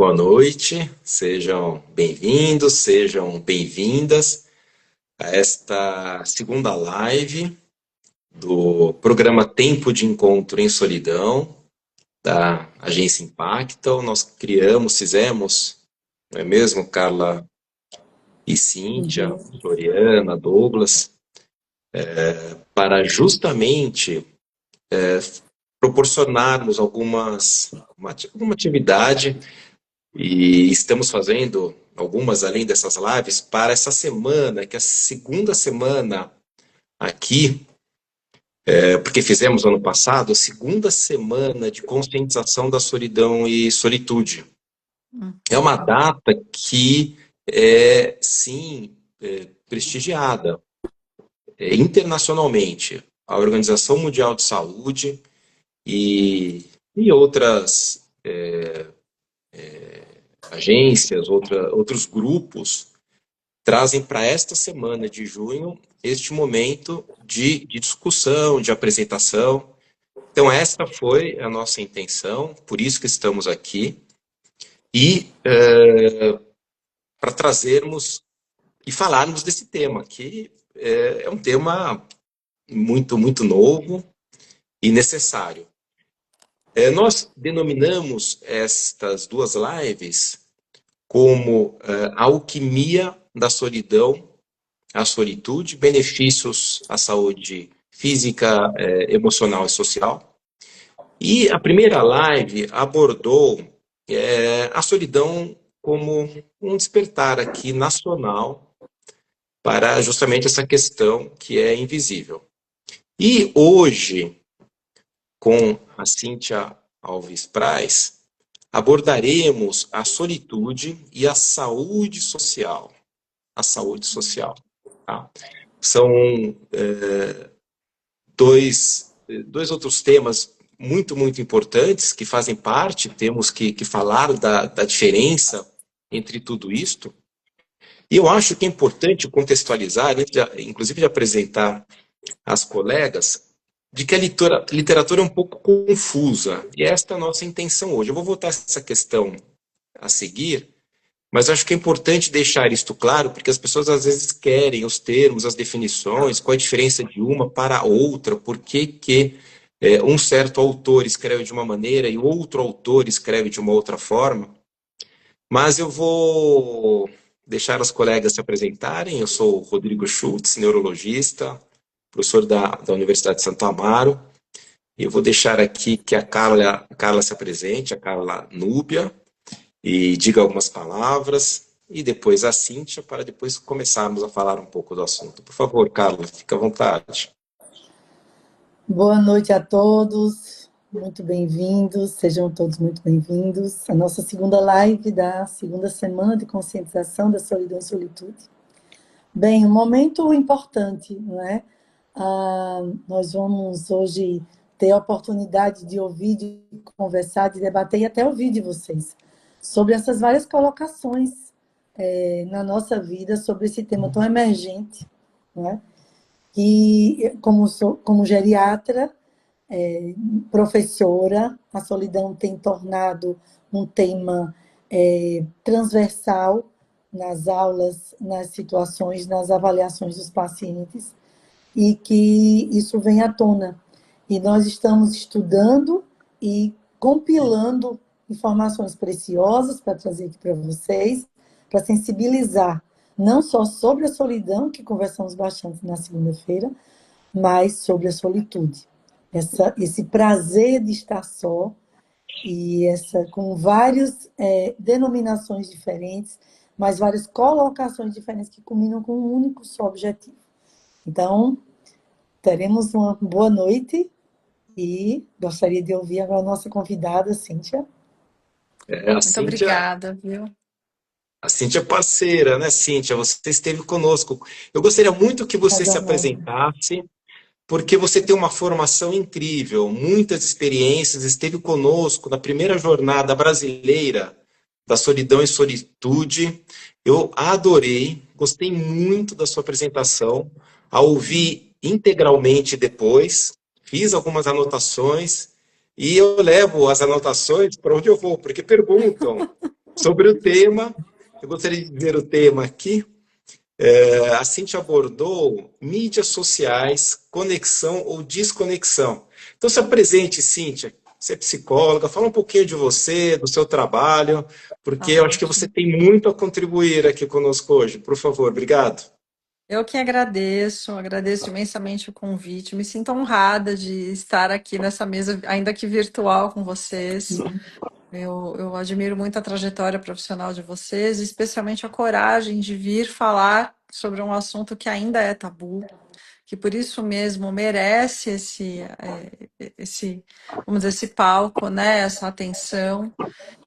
Boa noite, sejam bem-vindos, sejam bem-vindas a esta segunda live do programa Tempo de Encontro em Solidão, da Agência Impactal. Nós fizemos, não é mesmo, Carla e Cíntia, Floriana, Douglas, para justamente proporcionarmos alguma atividade. E estamos fazendo algumas, além dessas lives, para essa semana, que é a segunda semana aqui, porque fizemos ano passado, a segunda semana de conscientização da solidão e solitude. É uma data que é, sim, prestigiada internacionalmente. A Organização Mundial de Saúde e outras agências, outros grupos, trazem para esta semana de junho este momento de discussão, de apresentação. Então, esta foi a nossa intenção, por isso que estamos aqui, e para trazermos e falarmos desse tema, que é um tema muito, muito novo e necessário. Nós denominamos estas duas lives como a alquimia da solidão, a solitude, benefícios à saúde física, emocional e social. E a primeira live abordou a solidão como um despertar aqui nacional para justamente essa questão que é invisível. E hoje, com a Cíntia Alves Praz, abordaremos a solitude e a saúde social. A saúde social. Tá? São dois outros temas muito, muito importantes que fazem parte, temos que falar da diferença entre tudo isto. E eu acho que é importante contextualizar, inclusive de apresentar às colegas, de que a literatura é um pouco confusa. E esta é a nossa intenção hoje. Eu vou voltar a essa questão a seguir, mas acho que é importante deixar isto claro, porque as pessoas às vezes querem os termos, as definições, qual a diferença de uma para a outra, por que um certo autor escreve de uma maneira e outro autor escreve de uma outra forma. Mas eu vou deixar as colegas se apresentarem. Eu sou o Rodrigo Schultz, neurologista, professor da Universidade de Santo Amaro. E eu vou deixar aqui que a Carla se apresente, a Carla Núbia, e diga algumas palavras, e depois a Cíntia, para depois começarmos a falar um pouco do assunto. Por favor, Carla, fica à vontade. Boa noite a todos, muito bem-vindos, sejam todos muito bem-vindos à nossa segunda live da segunda semana de conscientização da solidão e solitude. Bem, um momento importante, não é? Nós vamos hoje ter a oportunidade de ouvir, de conversar, de debater e até ouvir de vocês sobre essas várias colocações na nossa vida sobre esse tema tão emergente, não é? E como geriatra, professora, a solidão tem tornado um tema transversal nas aulas, nas situações, nas avaliações dos pacientes, e que isso vem à tona. E nós estamos estudando e compilando informações preciosas para trazer aqui para vocês, para sensibilizar, não só sobre a solidão, que conversamos bastante na segunda-feira, mas sobre a solitude. Esse prazer de estar só, e com várias denominações diferentes, mas várias colocações diferentes que culminam com um único só objetivo. Então, teremos uma boa noite e gostaria de ouvir agora a nossa convidada, Cíntia. Muito obrigada, viu? A Cíntia é parceira, né, Cíntia? Você esteve conosco. Eu gostaria muito que você se apresentasse, porque você tem uma formação incrível, muitas experiências, esteve conosco na primeira jornada brasileira da solidão e solitude. Eu adorei, gostei muito da sua apresentação, a ouvir integralmente depois, fiz algumas anotações, e eu levo as anotações para onde eu vou, porque perguntam Sobre o tema, eu gostaria de dizer o tema aqui. A Cíntia abordou mídias sociais, conexão ou desconexão. Então, se apresente, Cíntia. Você é psicóloga, fala um pouquinho de você, do seu trabalho, porque eu acho que você Ótimo. tem muito a contribuir aqui conosco hoje. Por favor, obrigado. Eu que agradeço imensamente o convite. Me sinto honrada de estar aqui nessa mesa, ainda que virtual, com vocês. Eu admiro muito a trajetória profissional de vocês, especialmente a coragem de vir falar sobre um assunto que ainda é tabu, que por isso mesmo merece vamos dizer, esse palco, né, essa atenção.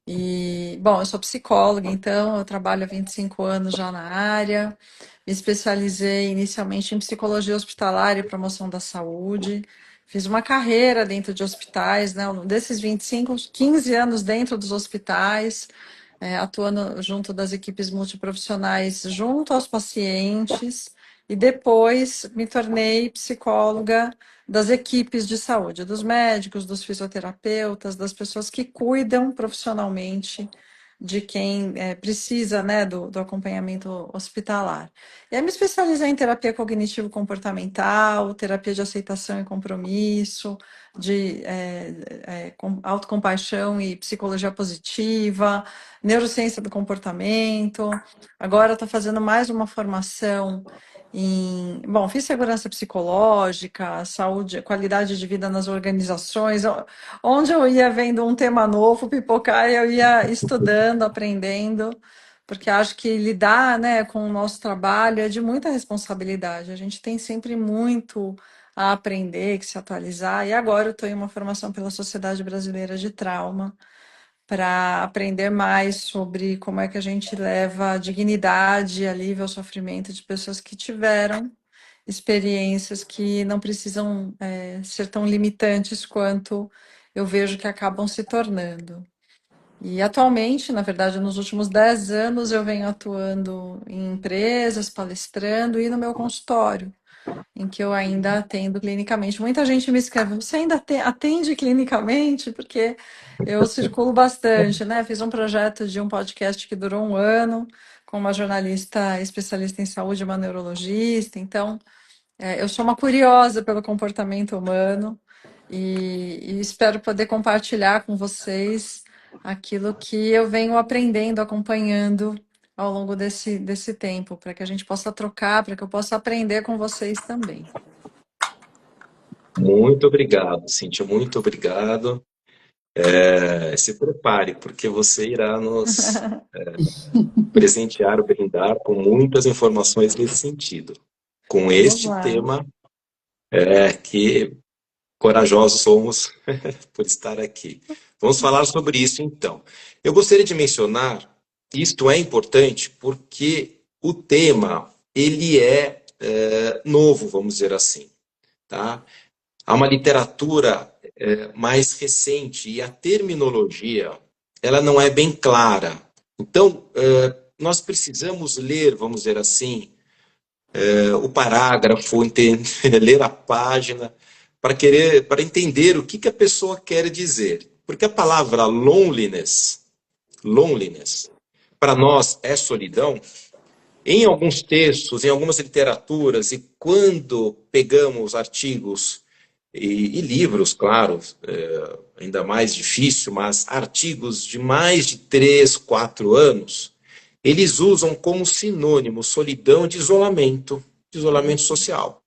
E, bom, eu sou psicóloga, então eu trabalho há 25 anos já na área. Me especializei inicialmente em psicologia hospitalar e promoção da saúde. Fiz uma carreira dentro de hospitais, né? Desses 25, 15 anos dentro dos hospitais, atuando junto das equipes multiprofissionais, junto aos pacientes. E depois me tornei psicóloga das equipes de saúde, dos médicos, dos fisioterapeutas, das pessoas que cuidam profissionalmente de quem precisa, né, do acompanhamento hospitalar. E aí me especializei em terapia cognitivo-comportamental, terapia de aceitação e compromisso, de autocompaixão e psicologia positiva, neurociência do comportamento. Agora estou fazendo mais uma formação bom, fiz segurança psicológica, saúde, qualidade de vida nas organizações. Onde eu ia vendo um tema novo pipocar, eu ia estudando, aprendendo, porque acho que lidar, né, com o nosso trabalho é de muita responsabilidade. A gente tem sempre muito a aprender, que se atualizar. E agora eu estou em uma formação pela Sociedade Brasileira de Trauma, para aprender mais sobre como é que a gente leva dignidade, alívio ao sofrimento de pessoas que tiveram experiências que não precisam ser tão limitantes quanto eu vejo que acabam se tornando. E atualmente, na verdade, nos últimos 10 anos, eu venho atuando em empresas, palestrando e no meu consultório, em que eu ainda atendo clinicamente. Muita gente me escreve, você ainda atende clinicamente? Porque eu circulo bastante, né? Fiz um projeto de um podcast que durou um ano, com uma jornalista especialista em saúde, uma neurologista. Então, eu sou uma curiosa pelo comportamento humano e espero poder compartilhar com vocês aquilo que eu venho aprendendo, acompanhando ao longo desse tempo, para que a gente possa trocar, para que eu possa aprender com vocês também. Muito obrigado, Cíntia, muito obrigado. Se prepare, porque você irá nos presentear, brindar com muitas informações nesse sentido. Com Vamos este lá. tema, que corajosos somos por estar aqui. Vamos falar sobre isso então. Eu gostaria de mencionar, isto é importante porque o tema, ele é novo, vamos dizer assim, tá? Há uma literatura mais recente e a terminologia, ela não é bem clara. Então, nós precisamos ler, vamos dizer assim, o parágrafo, ler a página, para entender o que a pessoa quer dizer. Porque a palavra loneliness, para nós é solidão. Em alguns textos, em algumas literaturas, e quando pegamos artigos e livros, claro, ainda mais difícil, mas artigos de mais de 3, 4 anos, eles usam como sinônimo solidão de isolamento social.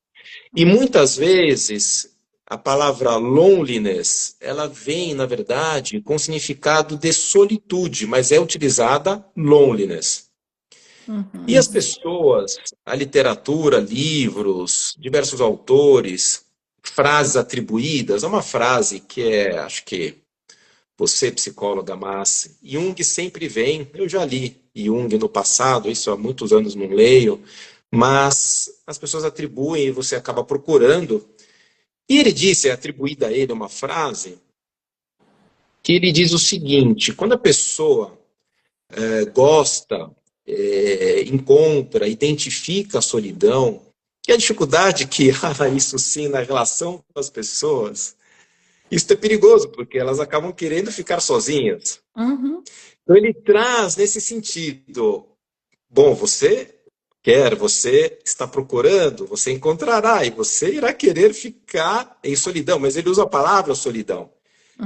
E muitas vezes a palavra loneliness, ela vem, na verdade, com significado de solitude, mas é utilizada loneliness. E as pessoas, a literatura, livros, diversos autores, frases atribuídas, há uma frase que acho que você, psicóloga, mas Jung sempre vem, eu já li Jung no passado, isso há muitos anos não leio, mas as pessoas atribuem e você acaba procurando. E ele disse, é atribuída a ele uma frase, que ele diz o seguinte: quando a pessoa gosta, encontra, identifica a solidão, e a dificuldade que há isso sim na relação com as pessoas, isso é perigoso, porque elas acabam querendo ficar sozinhas. Uhum. Então ele traz nesse sentido. Bom, você quer, você está procurando, você encontrará, e você irá querer ficar em solidão, mas ele usa a palavra solidão.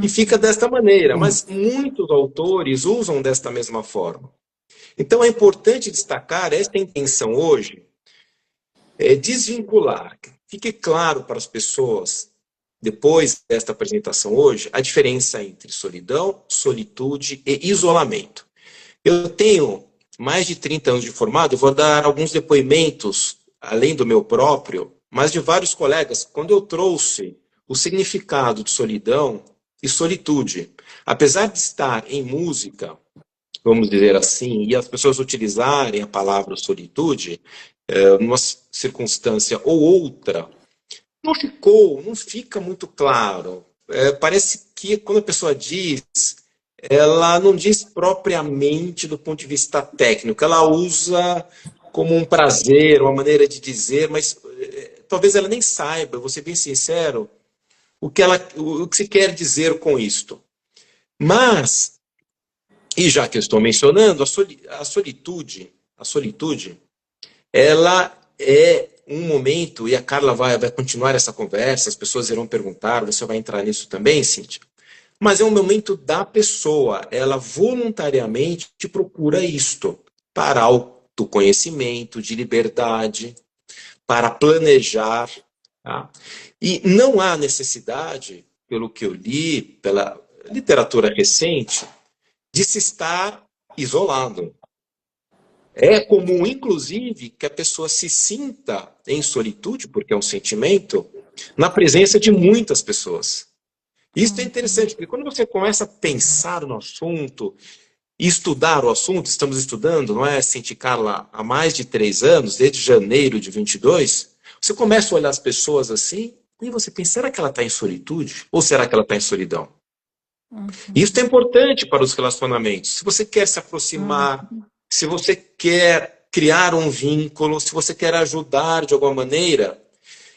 E fica desta maneira, mas muitos autores usam desta mesma forma. Então é importante destacar esta intenção hoje, desvincular, que fique claro para as pessoas, depois desta apresentação hoje, a diferença entre solidão, solitude e isolamento. Eu tenho mais de 30 anos de formado, eu vou dar alguns depoimentos, além do meu próprio, mas de vários colegas, quando eu trouxe o significado de solidão e solitude. Apesar de estar em música, vamos dizer assim, e as pessoas utilizarem a palavra solitude, numa circunstância ou outra, não fica muito claro. Parece que quando a pessoa diz, ela não diz propriamente do ponto de vista técnico, ela usa como um prazer, uma maneira de dizer, mas talvez ela nem saiba, vou ser bem sincero, o que se quer dizer com isto. Mas, e já que eu estou mencionando, a solitude, ela é um momento, e a Carla vai continuar essa conversa, as pessoas irão perguntar, você vai entrar nisso também, Cíntia? Mas é um momento da pessoa, ela voluntariamente procura isto, para autoconhecimento, de liberdade, para planejar. Tá? E não há necessidade, pelo que eu li, pela literatura recente, de se estar isolado. É comum, inclusive, que a pessoa se sinta em solitude, porque é um sentimento, na presença de muitas pessoas. Isso é interessante, porque quando você começa a pensar no assunto, e estudar o assunto, estamos estudando, não é, Cinti Carla, há mais de 3 anos, desde janeiro de 22, você começa a olhar as pessoas assim, e você pensa, será que ela está em solitude? Ou será que ela está em solidão? Isso é importante para os relacionamentos. Se você quer se aproximar, se você quer criar um vínculo, se você quer ajudar de alguma maneira,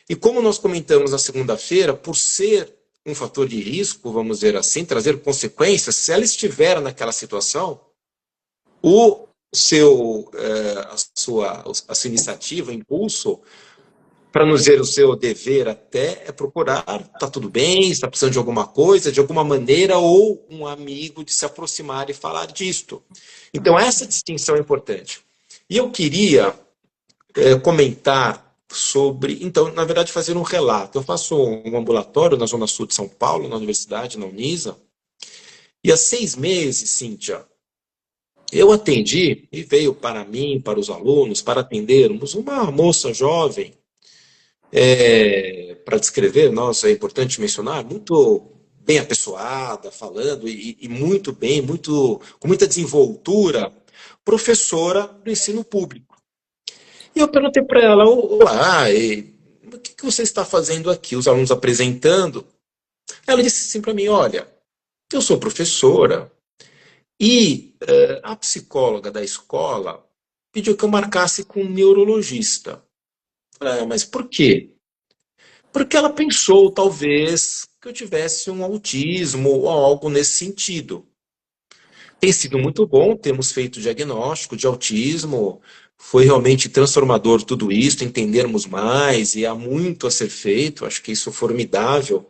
e como nós comentamos na segunda-feira, por ser um fator de risco, vamos dizer assim, trazer consequências, se ela estiver naquela situação, a sua iniciativa, impulso, para não dizer o seu dever até, é procurar, está tudo bem, está precisando de alguma coisa, de alguma maneira, ou um amigo de se aproximar e falar disto. Então, essa distinção é importante. E eu queria comentar sobre, então, na verdade, fazer um relato. Eu faço um ambulatório na Zona Sul de São Paulo, na universidade, na Unisa, e há 6 meses, Cíntia, eu atendi, e veio para mim, para os alunos, para atendermos uma moça jovem, para descrever, nossa, é importante mencionar, muito bem apessoada, falando, e muito bem, com muita desenvoltura, professora do ensino público. E eu perguntei para ela, o que você está fazendo aqui? Os alunos apresentando. Ela disse assim para mim, olha, eu sou professora e a psicóloga da escola pediu que eu marcasse com um neurologista. Eu falei, mas por quê? Porque ela pensou, talvez, que eu tivesse um autismo ou algo nesse sentido. Tem sido muito bom, temos feito diagnóstico de autismo, foi realmente transformador tudo isso, entendermos mais, e há muito a ser feito, acho que isso é formidável.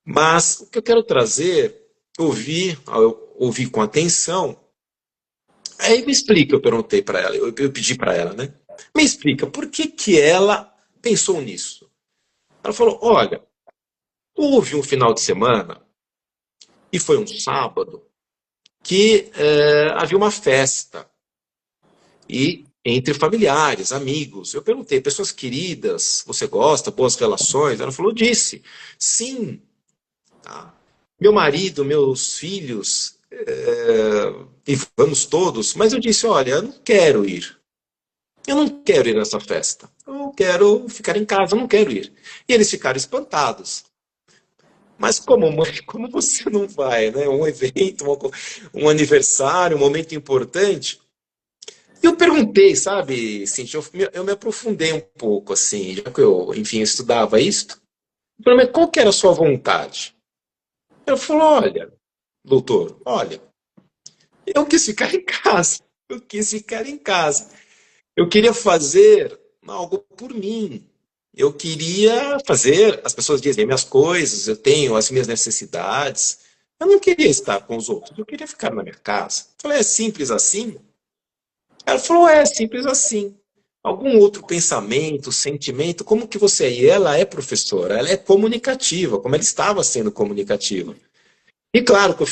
Mas o que eu quero trazer, ouvi com atenção, aí me explica, eu perguntei para ela, eu pedi para ela, né? Me explica, por que ela pensou nisso? Ela falou, olha, houve um final de semana, e foi um sábado, que havia uma festa, e entre familiares, amigos. Eu perguntei, pessoas queridas, você gosta, boas relações? Ela falou, disse, sim. Tá? Meu marido, meus filhos, e vamos todos, mas eu disse, olha, eu não quero ir. Eu não quero ir nessa festa. Eu quero ficar em casa, eu não quero ir. E eles ficaram espantados. Mas como mãe, como você não vai, né? Um evento, um aniversário, um momento importante. E eu perguntei, sabe, Cintia, eu me aprofundei um pouco, assim, já que eu, enfim, estudava isto. Eu falei, mas qual que era a sua vontade? Ele falou, olha, doutor, olha, eu quis ficar em casa. Eu quis ficar em casa. Eu queria fazer algo por mim. Eu queria fazer, as pessoas dizem minhas coisas, eu tenho as minhas necessidades. Eu não queria estar com os outros, eu queria ficar na minha casa. Eu falei, é simples assim? Ela falou, é simples assim. Algum outro pensamento, sentimento, como que você é? E ela é professora, ela é comunicativa, como ela estava sendo comunicativa. E claro que eu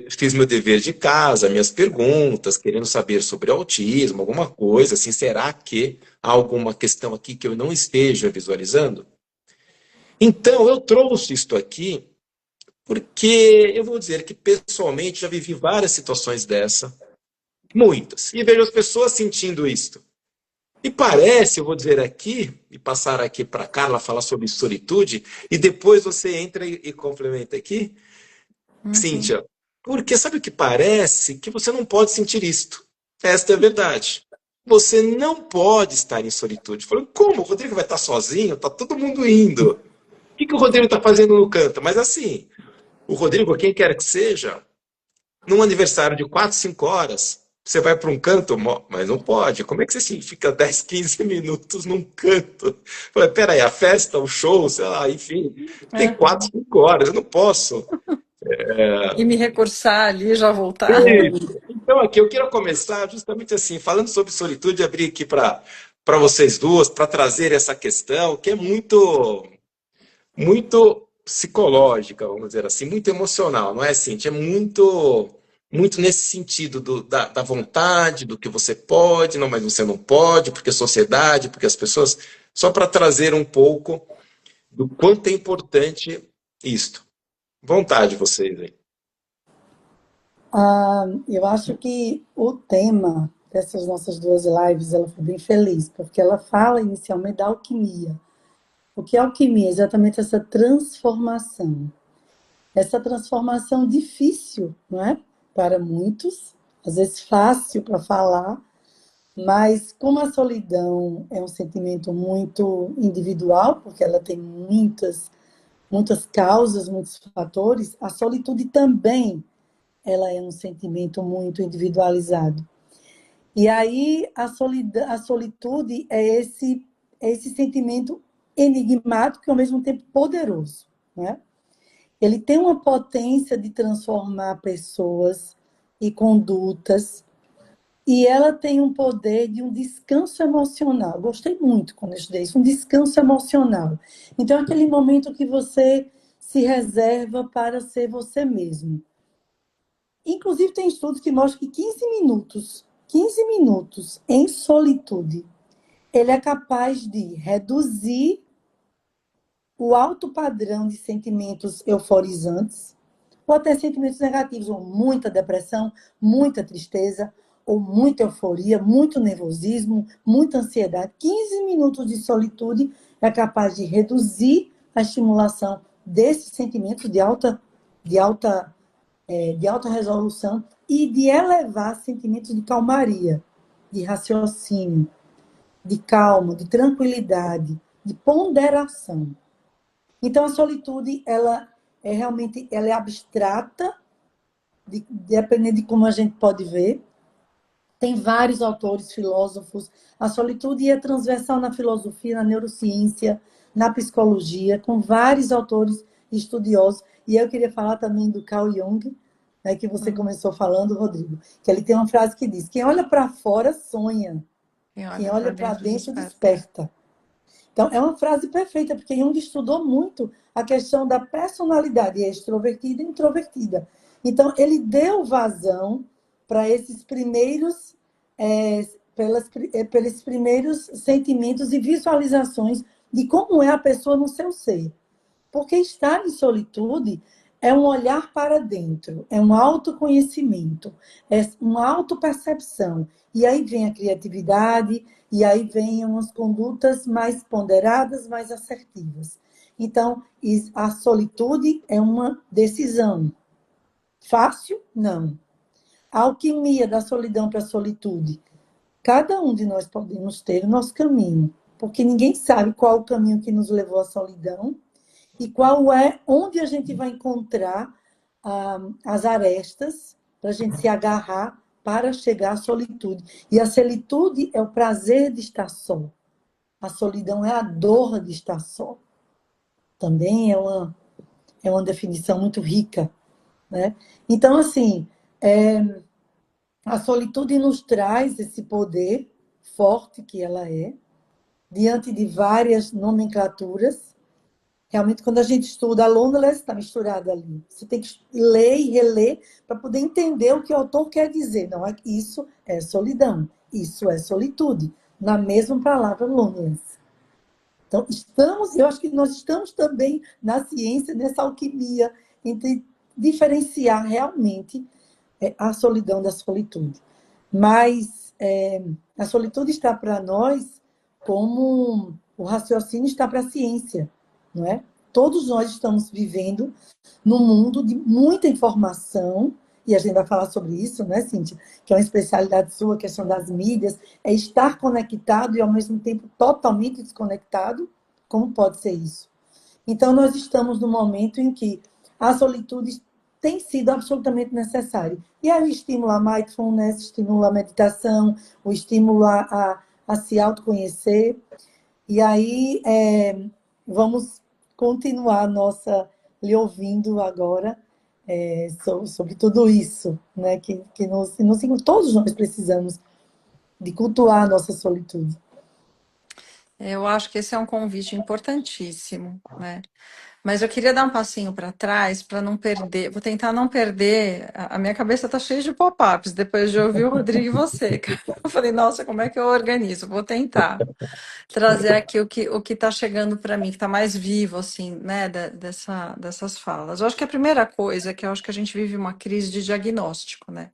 fiz meu dever de casa, minhas perguntas, querendo saber sobre autismo, alguma coisa, assim, será que há alguma questão aqui que eu não esteja visualizando? Então, eu trouxe isto aqui porque eu vou dizer que pessoalmente já vivi várias situações dessa, muitas, e vejo as pessoas sentindo isto. E parece, eu vou dizer aqui, e passar aqui para a Carla falar sobre solitude, e depois você entra e complementa aqui, Uhum. Cíntia, porque sabe o que parece? Que você não pode sentir isto. Esta é a verdade. Você não pode estar em solitude. Falando, como? O Rodrigo vai estar sozinho? Está todo mundo indo. O que o Rodrigo está fazendo no canto? Mas assim, o Rodrigo, quem quer que seja, num aniversário de 4, 5 horas, você vai para um canto, mas não pode. Como é que você fica 10, 15 minutos num canto? Falei, peraí, a festa, o show, sei lá, enfim, tem 4, Uhum. 5 horas, eu não posso. E me recursar ali, já voltar. Isso. Então, aqui eu quero começar justamente assim, falando sobre solitude, abrir aqui para vocês duas, para trazer essa questão que é muito psicológica, vamos dizer assim, muito emocional, não é, Cintia? É muito nesse sentido da vontade, do que você pode, não, mas você não pode, porque a sociedade, porque as pessoas, só para trazer um pouco do quanto é importante isto. Vontade vocês aí. Eu acho que o tema dessas nossas duas lives, ela foi bem feliz, porque ela fala inicialmente da alquimia. O que é alquimia? Exatamente essa transformação. Essa transformação difícil, não é? Para muitos, às vezes fácil para falar, mas como a solidão é um sentimento muito individual, porque ela tem muitas causas, muitos fatores, a solitude também ela é um sentimento muito individualizado. E aí a solitude é esse sentimento enigmático e ao mesmo tempo poderoso, né? Ele tem uma potência de transformar pessoas e condutas, e ela tem um poder de um descanso emocional. Gostei muito quando eu estudei isso, um descanso emocional. Então, é aquele momento que você se reserva para ser você mesmo. Inclusive, tem estudos que mostram que 15 minutos em solitude, ele é capaz de reduzir o alto padrão de sentimentos euforizantes, ou até sentimentos negativos, ou muita depressão, muita tristeza, ou muita euforia, muito nervosismo, muita ansiedade. 15 minutos de solitude é capaz de reduzir a estimulação desses sentimentos de alta resolução e de elevar sentimentos de calmaria, de raciocínio, de calma, de tranquilidade, de ponderação. Então, a solitude, ela é abstrata, dependendo de como a gente pode ver. Tem vários autores, filósofos. A solitude é transversal na filosofia, na neurociência, na psicologia, com vários autores estudiosos. E eu queria falar também do Carl Jung, né, que você começou falando, Rodrigo, que ele tem uma frase que diz: quem olha para fora sonha, Quem quem olha para olha para dentro dentro desperta. desperta. Então, é uma frase perfeita, porque Jung estudou muito a questão da personalidade extrovertida e introvertida. Então, ele deu vazão para esses primeiros, pelos primeiros sentimentos e visualizações de como é a pessoa no seu ser. Porque estar em solitude é um olhar para dentro, é um autoconhecimento, é uma autopercepção. E aí vem a criatividade, e aí vem umas condutas mais ponderadas, mais assertivas. Então, a solitude é uma decisão. Fácil? Não. A alquimia da solidão para a solitude. Cada um de nós podemos ter o nosso caminho, porque ninguém sabe qual o caminho que nos levou à solidão e onde a gente vai encontrar as arestas para a gente se agarrar para chegar à solitude. E a solitude é o prazer de estar só. A solidão é a dor de estar só. Também é uma definição muito rica, né? Então, assim, a solitude nos traz esse poder forte que ela é, diante de várias nomenclaturas. Realmente, quando a gente estuda a Loneliness, está misturada ali. Você tem que ler e reler para poder entender o que o autor quer dizer. Não, isso é solidão, isso é solitude, na mesma palavra Loneliness. Então, eu acho que nós estamos também na ciência, nessa alquimia, entre diferenciar realmente a solidão da solitude. Mas a solitude está para nós como o raciocínio está para a ciência, não é? Todos nós estamos vivendo num mundo de muita informação, e a gente vai falar sobre isso, né, Cíntia? Que é uma especialidade sua, a questão das mídias, é estar conectado e, ao mesmo tempo, totalmente desconectado. Como pode ser isso? Então, nós estamos no momento em que a solitude tem sido absolutamente necessária. E aí o estímulo à mindfulness, o estímulo à meditação, o estímulo a se autoconhecer. E aí vamos continuar lhe ouvindo agora sobre tudo isso, né? Todos nós precisamos de cultuar a nossa solitude. Eu acho que esse é um convite importantíssimo, né? Mas eu queria dar um passinho para trás para não perder. Vou tentar não perder. A minha cabeça está cheia de pop-ups depois de ouvir o Rodrigo e você. Eu falei, nossa, como é que eu organizo? Vou tentar trazer aqui o que está chegando para mim, que está mais vivo, assim, né, dessas falas. Eu acho que a primeira coisa é que eu acho que a gente vive uma crise de diagnóstico, né?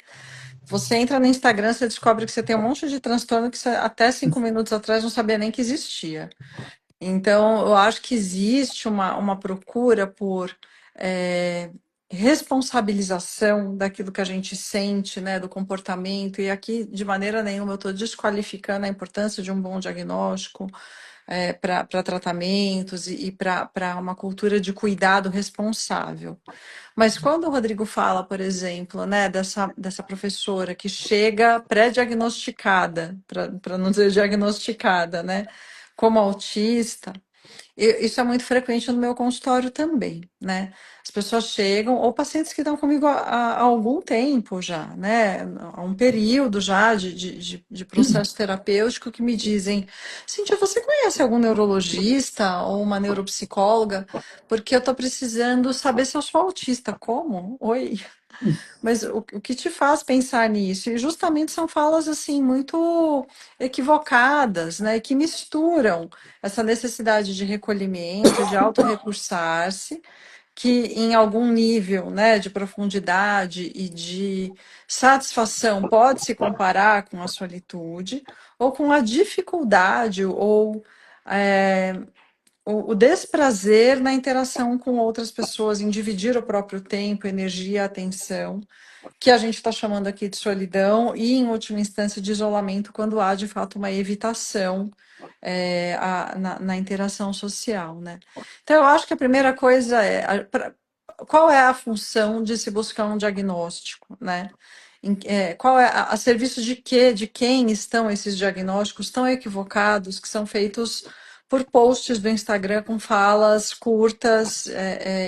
Você entra no Instagram, você descobre que você tem um monte de transtorno que você, até 5 minutos atrás não sabia nem que existia. Então, eu acho que existe uma procura por é, responsabilização daquilo que a gente sente, né, do comportamento, e aqui, de maneira nenhuma, eu estou desqualificando a importância de um bom diagnóstico para tratamentos e para uma cultura de cuidado responsável. Mas quando o Rodrigo fala, por exemplo, né, dessa professora que chega pré-diagnosticada, para não dizer diagnosticada, né, como autista, isso é muito frequente no meu consultório também, né? As pessoas chegam, ou pacientes que estão comigo há algum tempo já, né? Há um período já de processo terapêutico que me dizem, Cíntia, você conhece algum neurologista ou uma neuropsicóloga? Porque eu estou precisando saber se eu sou autista. Como? Oi? Mas o que te faz pensar nisso? E justamente são falas assim muito equivocadas, né? Que misturam essa necessidade de recolhimento, de autorrecursar-se, que em algum nível, né, de profundidade e de satisfação pode se comparar com a solitude, ou com a dificuldade ou o desprazer na interação com outras pessoas, em dividir o próprio tempo, energia, atenção, que a gente está chamando aqui de solidão e, em última instância, de isolamento, quando há, de fato, uma evitação na interação social, né? Então, eu acho que a primeira coisa qual é a função de se buscar um diagnóstico, né? Qual é a serviço de quê, de quem estão esses diagnósticos tão equivocados que são feitos por posts do Instagram com falas curtas,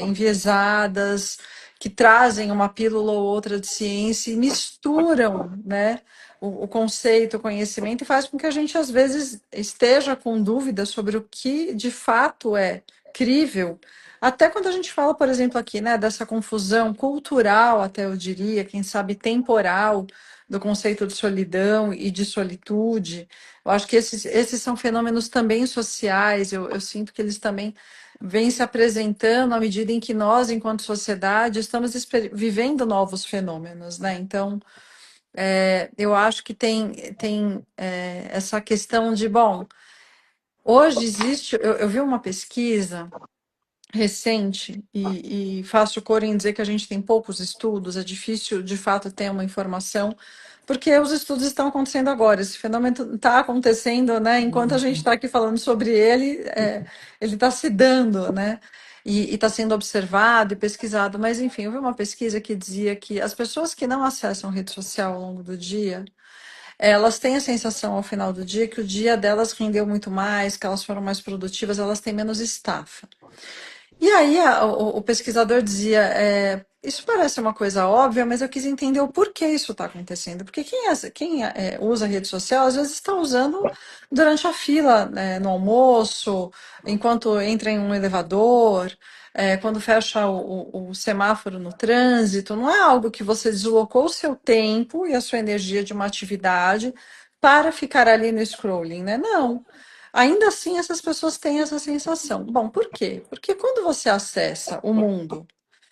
enviesadas, que trazem uma pílula ou outra de ciência e misturam, né, o conceito, o conhecimento, e faz com que a gente, às vezes, esteja com dúvidas sobre o que de fato é crível. Até quando a gente fala, por exemplo, aqui, né, dessa confusão cultural, até eu diria, quem sabe temporal, do conceito de solidão e de solitude. Eu acho que esses são fenômenos também sociais, eu sinto que eles também vêm se apresentando à medida em que nós, enquanto sociedade, estamos vivendo novos fenômenos, né? Então, eu acho que tem essa questão de, bom, hoje existe, eu vi uma pesquisa recente e faço cor em dizer que a gente tem poucos estudos, é difícil de fato ter uma informação, porque os estudos estão acontecendo agora, esse fenômeno está acontecendo, né? Enquanto a gente está aqui falando sobre ele, ele está se dando, né? e está sendo observado e pesquisado. Mas, enfim, eu vi uma pesquisa que dizia que as pessoas que não acessam rede social ao longo do dia, elas têm a sensação ao final do dia que o dia delas rendeu muito mais, que elas foram mais produtivas, elas têm menos estafa. E aí o pesquisador dizia, isso parece uma coisa óbvia, mas eu quis entender o porquê isso está acontecendo. Porque quem usa rede social, às vezes está usando durante a fila, né, no almoço, enquanto entra em um elevador, quando fecha o semáforo no trânsito. Não é algo que você deslocou o seu tempo e a sua energia de uma atividade para ficar ali no scrolling, né? Não. Ainda assim, essas pessoas têm essa sensação. Bom, por quê? Porque quando você acessa o mundo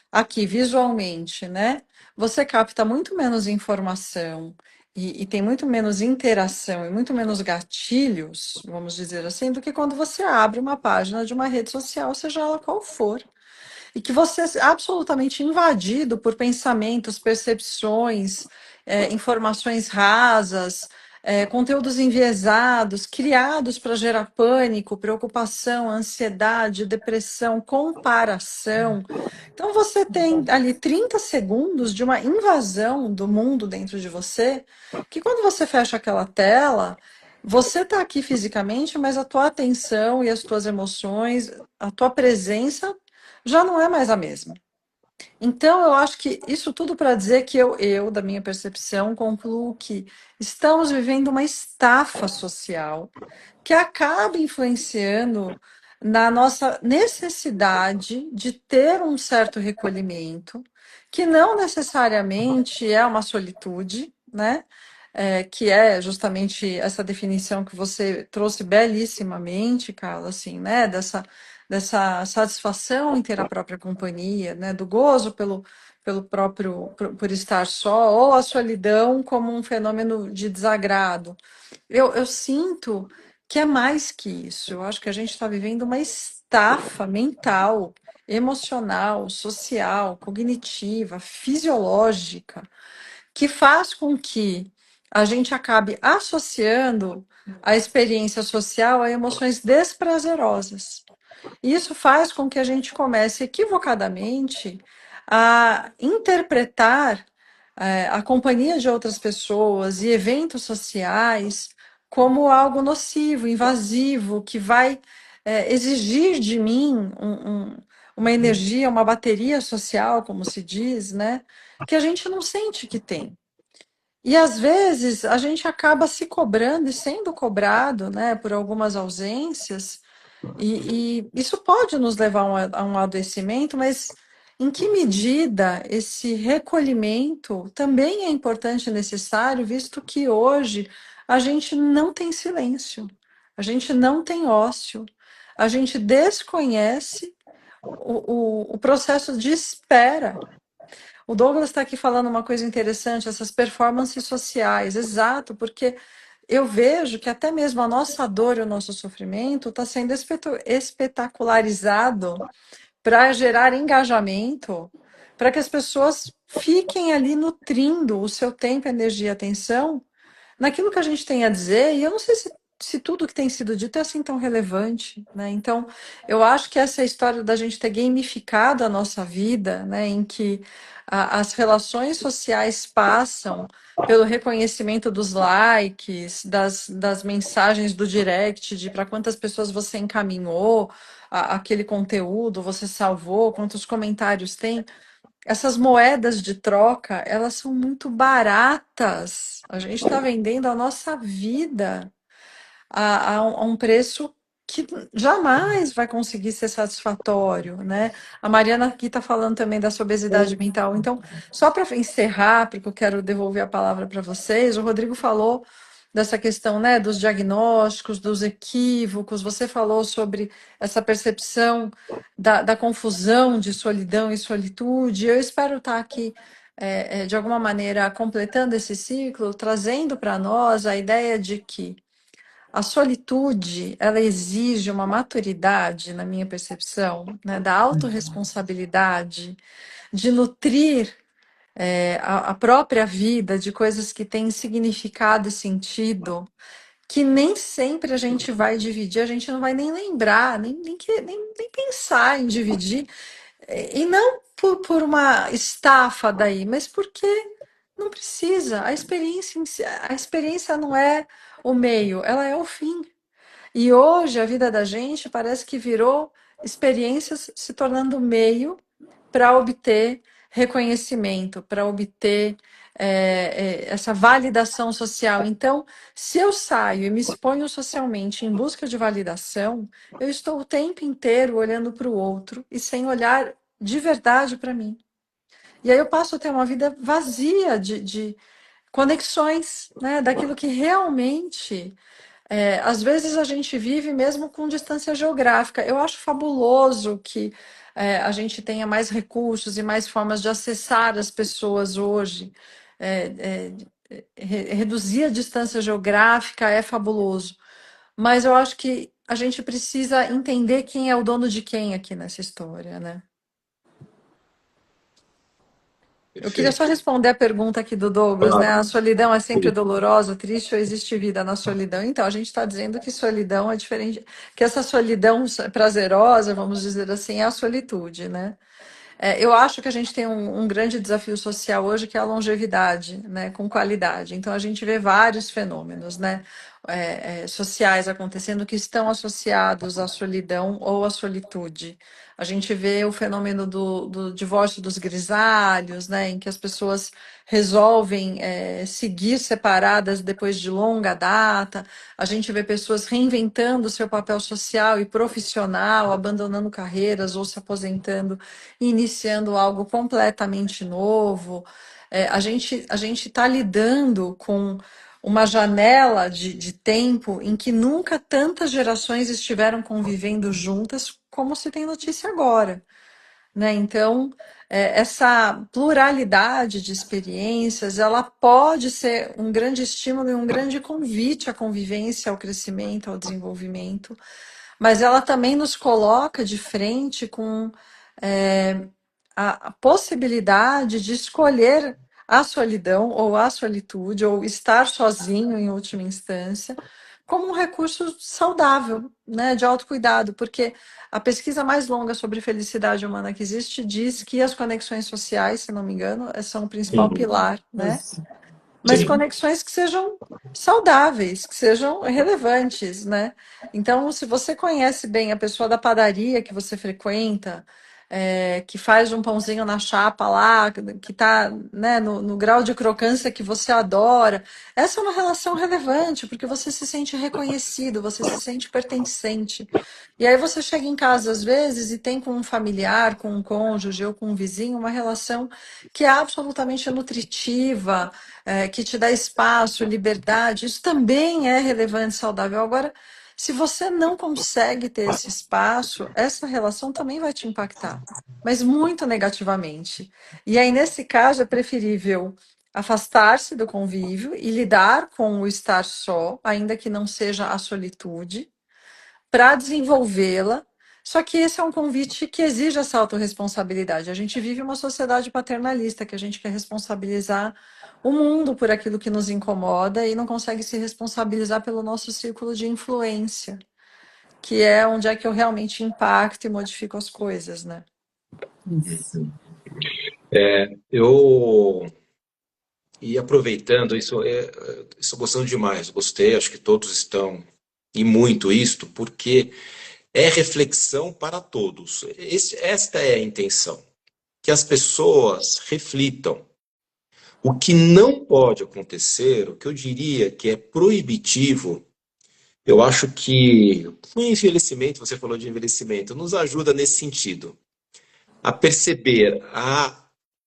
aqui visualmente, né, você capta muito menos informação e tem muito menos interação e muito menos gatilhos, vamos dizer assim, do que quando você abre uma página de uma rede social, seja ela qual for e que você é absolutamente invadido por pensamentos, percepções, informações rasas, conteúdos enviesados, criados para gerar pânico, preocupação, ansiedade, depressão, comparação. Então, você tem ali 30 segundos de uma invasão do mundo dentro de você, que quando você fecha aquela tela, você está aqui fisicamente, mas a tua atenção e as tuas emoções, a tua presença já não é mais a mesma. Então, eu acho que isso tudo para dizer que da minha percepção, concluo que estamos vivendo uma estafa social que acaba influenciando na nossa necessidade de ter um certo recolhimento, que não necessariamente é uma solitude, né? Que é justamente essa definição que você trouxe belíssimamente, Carla, assim, né? Dessa satisfação em ter a própria companhia, né? Do gozo pelo próprio, por estar só, ou a solidão como um fenômeno de desagrado. Eu sinto que é mais que isso. Eu acho que a gente está vivendo uma estafa mental, emocional, social, cognitiva, fisiológica, que faz com que a gente acabe associando a experiência social a emoções desprazerosas. Isso faz com que a gente comece equivocadamente a interpretar a companhia de outras pessoas e eventos sociais como algo nocivo, invasivo, que vai exigir de mim uma energia, uma bateria social, como se diz, né? Que a gente não sente que tem. E às vezes a gente acaba se cobrando e sendo cobrado, né, por algumas ausências, e isso pode nos levar a um adoecimento, mas em que medida esse recolhimento também é importante e necessário, visto que hoje a gente não tem silêncio, a gente não tem ócio, a gente desconhece o processo de espera. O Douglas está aqui falando uma coisa interessante, essas performances sociais, exato, porque eu vejo que até mesmo a nossa dor e o nosso sofrimento está sendo espetacularizado para gerar engajamento, para que as pessoas fiquem ali nutrindo o seu tempo, energia e atenção naquilo que a gente tem a dizer, e eu não sei se tudo que tem sido dito é assim tão relevante, né? Então, eu acho que essa história da gente ter gamificado a nossa vida, né, em que as relações sociais passam pelo reconhecimento dos likes, das mensagens do direct, de para quantas pessoas você encaminhou aquele conteúdo, você salvou, quantos comentários tem. Essas moedas de troca, elas são muito baratas. A gente está vendendo a nossa vida a um preço que jamais vai conseguir ser satisfatório, né? A Mariana aqui está falando também dessa obesidade mental. Então, só para encerrar, porque eu quero devolver a palavra para vocês, o Rodrigo falou dessa questão, né, dos diagnósticos, dos equívocos, você falou sobre essa percepção da confusão de solidão e solitude. Eu espero estar aqui, de alguma maneira, completando esse ciclo, trazendo para nós a ideia de que a solitude, ela exige uma maturidade, na minha percepção, né, da autorresponsabilidade, de nutrir a própria vida de coisas que têm significado e sentido, que nem sempre a gente vai dividir, a gente não vai nem lembrar, nem pensar em dividir, e não por uma estafa daí, mas porque não precisa. A experiência não é o meio, ela é o fim. E hoje a vida da gente parece que virou experiências se tornando meio para obter reconhecimento, para obter essa validação social. Então, se eu saio e me exponho socialmente em busca de validação, eu estou o tempo inteiro olhando para o outro e sem olhar de verdade para mim. E aí eu passo a ter uma vida vazia de conexões, né, daquilo que realmente às vezes a gente vive mesmo com distância geográfica. Eu acho fabuloso que a gente tenha mais recursos e mais formas de acessar as pessoas hoje. Reduzir a distância geográfica é fabuloso, mas eu acho que a gente precisa entender quem é o dono de quem aqui nessa história, né? Eu queria só Perfeito. responder a pergunta aqui do Douglas, né? Claro. A solidão é sempre dolorosa, triste ou existe vida na solidão? Então, a gente está dizendo que solidão é diferente, que essa solidão prazerosa, vamos dizer assim, é a solitude, né? Eu acho que a gente tem um grande desafio social hoje, que é a longevidade, né, com qualidade. Então, a gente vê vários fenômenos, né, sociais acontecendo que estão associados à solidão ou à solitude. A gente vê o fenômeno do divórcio dos grisalhos, né, em que as pessoas resolvem seguir separadas depois de longa data. A gente vê pessoas reinventando o seu papel social e profissional, abandonando carreiras ou se aposentando iniciando algo completamente novo. A gente está lidando com uma janela de tempo em que nunca tantas gerações estiveram convivendo juntas como se tem notícia agora, né? Então, essa pluralidade de experiências, ela pode ser um grande estímulo e um grande convite à convivência, ao crescimento, ao desenvolvimento, mas ela também nos coloca de frente com é, a possibilidade de escolher a solidão ou a solitude, ou estar sozinho em última instância, como um recurso saudável, né, de autocuidado, porque a pesquisa mais longa sobre felicidade humana que existe diz que as conexões sociais, se não me engano, são o principal Uhum. pilar, né? Isso. Mas Sim. conexões que sejam saudáveis, que sejam relevantes, né? Então, se você conhece bem a pessoa da padaria que você frequenta, que faz um pãozinho na chapa lá, que está, né, no grau de crocância que você adora, essa é uma relação relevante, porque você se sente reconhecido, você se sente pertencente. E aí você chega em casa às vezes e tem com um familiar, com um cônjuge ou com um vizinho uma relação que é absolutamente nutritiva, que te dá espaço, liberdade, isso também é relevante e saudável. Agora, se você não consegue ter esse espaço, essa relação também vai te impactar, mas muito negativamente. E aí, nesse caso, é preferível afastar-se do convívio e lidar com o estar só, ainda que não seja a solitude, para desenvolvê-la. Só que esse é um convite que exige essa autorresponsabilidade. A gente vive uma sociedade paternalista, que a gente quer responsabilizar o mundo por aquilo que nos incomoda e não consegue se responsabilizar pelo nosso círculo de influência, que é onde é que eu realmente impacto e modifico as coisas, né? Isso. Eu e aproveitando isso, estou gostando demais, gostei, acho que todos estão e muito isto, porque é reflexão para todos. Esta é a intenção, que as pessoas reflitam. O que não pode acontecer, o que eu diria que é proibitivo, eu acho que o envelhecimento, você falou de envelhecimento, nos ajuda nesse sentido, a perceber,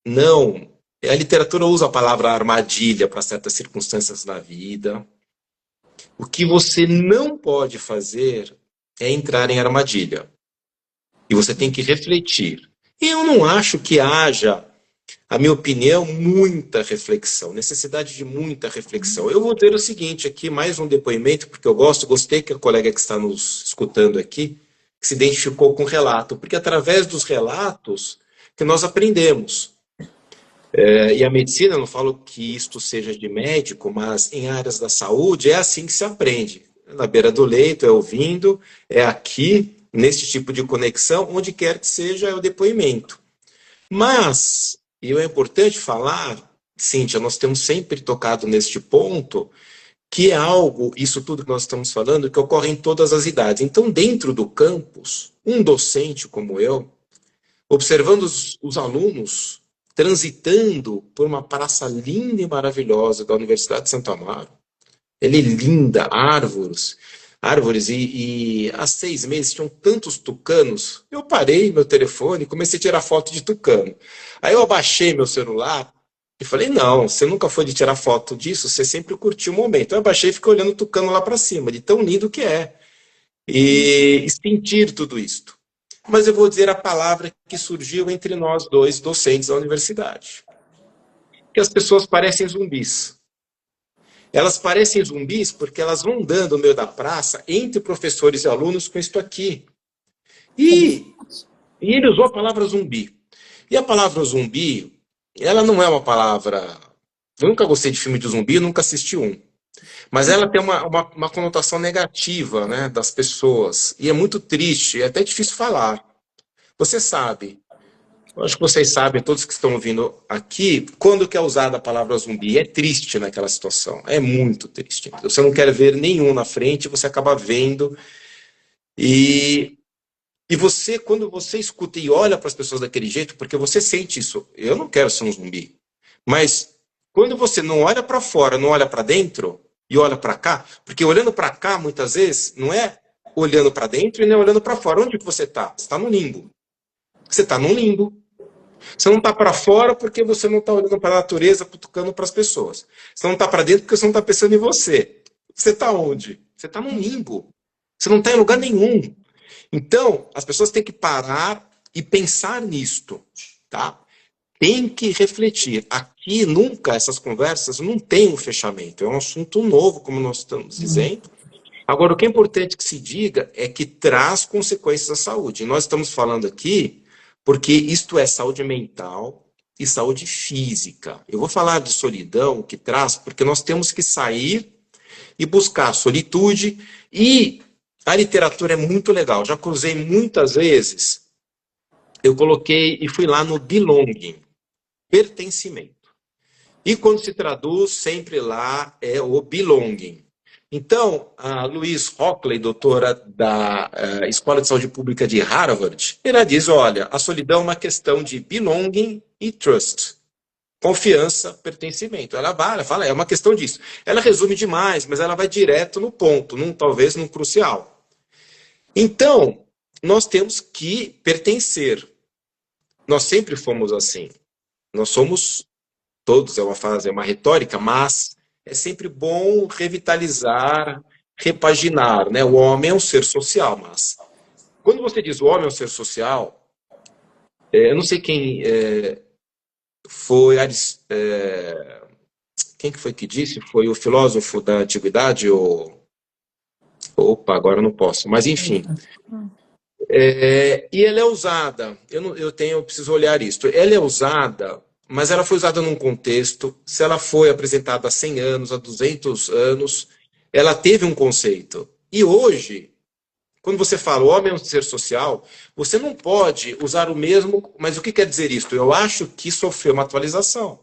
não, a literatura usa a palavra armadilha para certas circunstâncias na vida. O que você não pode fazer é entrar em armadilha. E você tem que refletir. E eu não acho que haja, a minha opinião, muita reflexão, necessidade de muita reflexão. Eu vou ter o seguinte aqui, mais um depoimento, porque eu gostei que a colega que está nos escutando aqui, que se identificou com o relato, porque através dos relatos que nós aprendemos. E a medicina, eu não falo que isto seja de médico, mas em áreas da saúde é assim que se aprende. Na beira do leito, é ouvindo, é aqui, nesse tipo de conexão, onde quer que seja, é o depoimento. Mas, e é importante falar, Cíntia, nós temos sempre tocado neste ponto, que é algo, isso tudo que nós estamos falando, que ocorre em todas as idades. Então, dentro do campus, um docente como eu, observando os alunos transitando por uma praça linda e maravilhosa da Universidade de Santo Amaro. Ela é linda, árvores, e há 6 meses tinham tantos tucanos, eu parei meu telefone e comecei a tirar foto de tucano. Aí eu abaixei meu celular e falei, não, você nunca foi de tirar foto disso, você sempre curtiu o momento. Eu abaixei e fiquei olhando o tucano lá para cima, de tão lindo que é. E sentir tudo isto. Mas eu vou dizer a palavra que surgiu entre nós dois docentes da universidade. Que as pessoas parecem zumbis. Elas parecem zumbis porque elas vão andando no meio da praça entre professores e alunos com isto aqui. E ele usou a palavra zumbi. E a palavra zumbi, ela não é uma palavra... Eu nunca gostei de filme de zumbi, nunca assisti um. Mas ela tem uma conotação negativa, né, das pessoas. E é muito triste, é até difícil falar. Você sabe, eu acho que vocês sabem, todos que estão ouvindo aqui, quando que é usada a palavra zumbi. É triste naquela situação, é muito triste. Você não quer ver nenhum na frente, você acaba vendo. E você, quando você escuta e olha para as pessoas daquele jeito, porque você sente isso, eu não quero ser um zumbi. Mas quando você não olha para fora, não olha para dentro, e olha para cá, porque olhando para cá, muitas vezes, não é olhando para dentro e nem olhando para fora. Onde que você está? Você está no limbo. Você está num limbo. Você não está para fora porque você não está olhando para a natureza, cutucando para as pessoas. Você não está para dentro porque você não está pensando em você. Você está onde? Você está num limbo. Você não está em lugar nenhum. Então, as pessoas têm que parar e pensar nisto, tá? Tem que refletir. Aqui, nunca, essas conversas não têm um fechamento. É um assunto novo, como nós estamos dizendo. Agora, o que é importante que se diga é que traz consequências à saúde. E nós estamos falando aqui porque isto é saúde mental e saúde física. Eu vou falar de solidão, que traz, porque nós temos que sair e buscar solitude. E a literatura é muito legal. Já cruzei muitas vezes, eu coloquei e fui lá no belonging, pertencimento. E quando se traduz, sempre lá é o belonging. Então, a Louise Hockley, doutora da Escola de Saúde Pública de Harvard, ela diz, olha, a solidão é uma questão de belonging e trust. Confiança, pertencimento. Ela fala, é uma questão disso. Ela resume demais, mas ela vai direto no ponto, talvez num crucial. Então, nós temos que pertencer. Nós sempre fomos assim. Nós somos todos, é uma frase, é uma retórica, mas é sempre bom revitalizar, repaginar, né? O homem é um ser social, mas quando você diz o homem é um ser social, eu não sei quem foi, quem que foi que disse? Foi o filósofo da antiguidade, opa, agora eu não posso, mas enfim. E ela é usada, eu preciso olhar isso, ela é usada, mas ela foi usada num contexto, se ela foi apresentada há 100 anos, há 200 anos, ela teve um conceito. E hoje, quando você fala o homem é um ser social, você não pode usar o mesmo, mas o que quer dizer isso? Eu acho que sofreu uma atualização.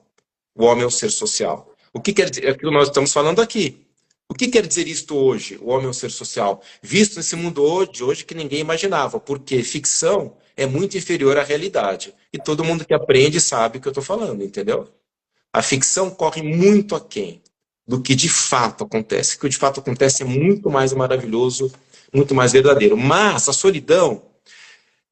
O homem é um ser social. O que quer dizer? É aquilo que nós estamos falando aqui. O que quer dizer isto hoje, o homem é um ser social? Visto nesse mundo de hoje que ninguém imaginava, porque ficção é muito inferior à realidade. E todo mundo que aprende sabe o que eu estou falando, entendeu? A ficção corre muito aquém do que de fato acontece. O que de fato acontece é muito mais maravilhoso, muito mais verdadeiro. Mas a solidão,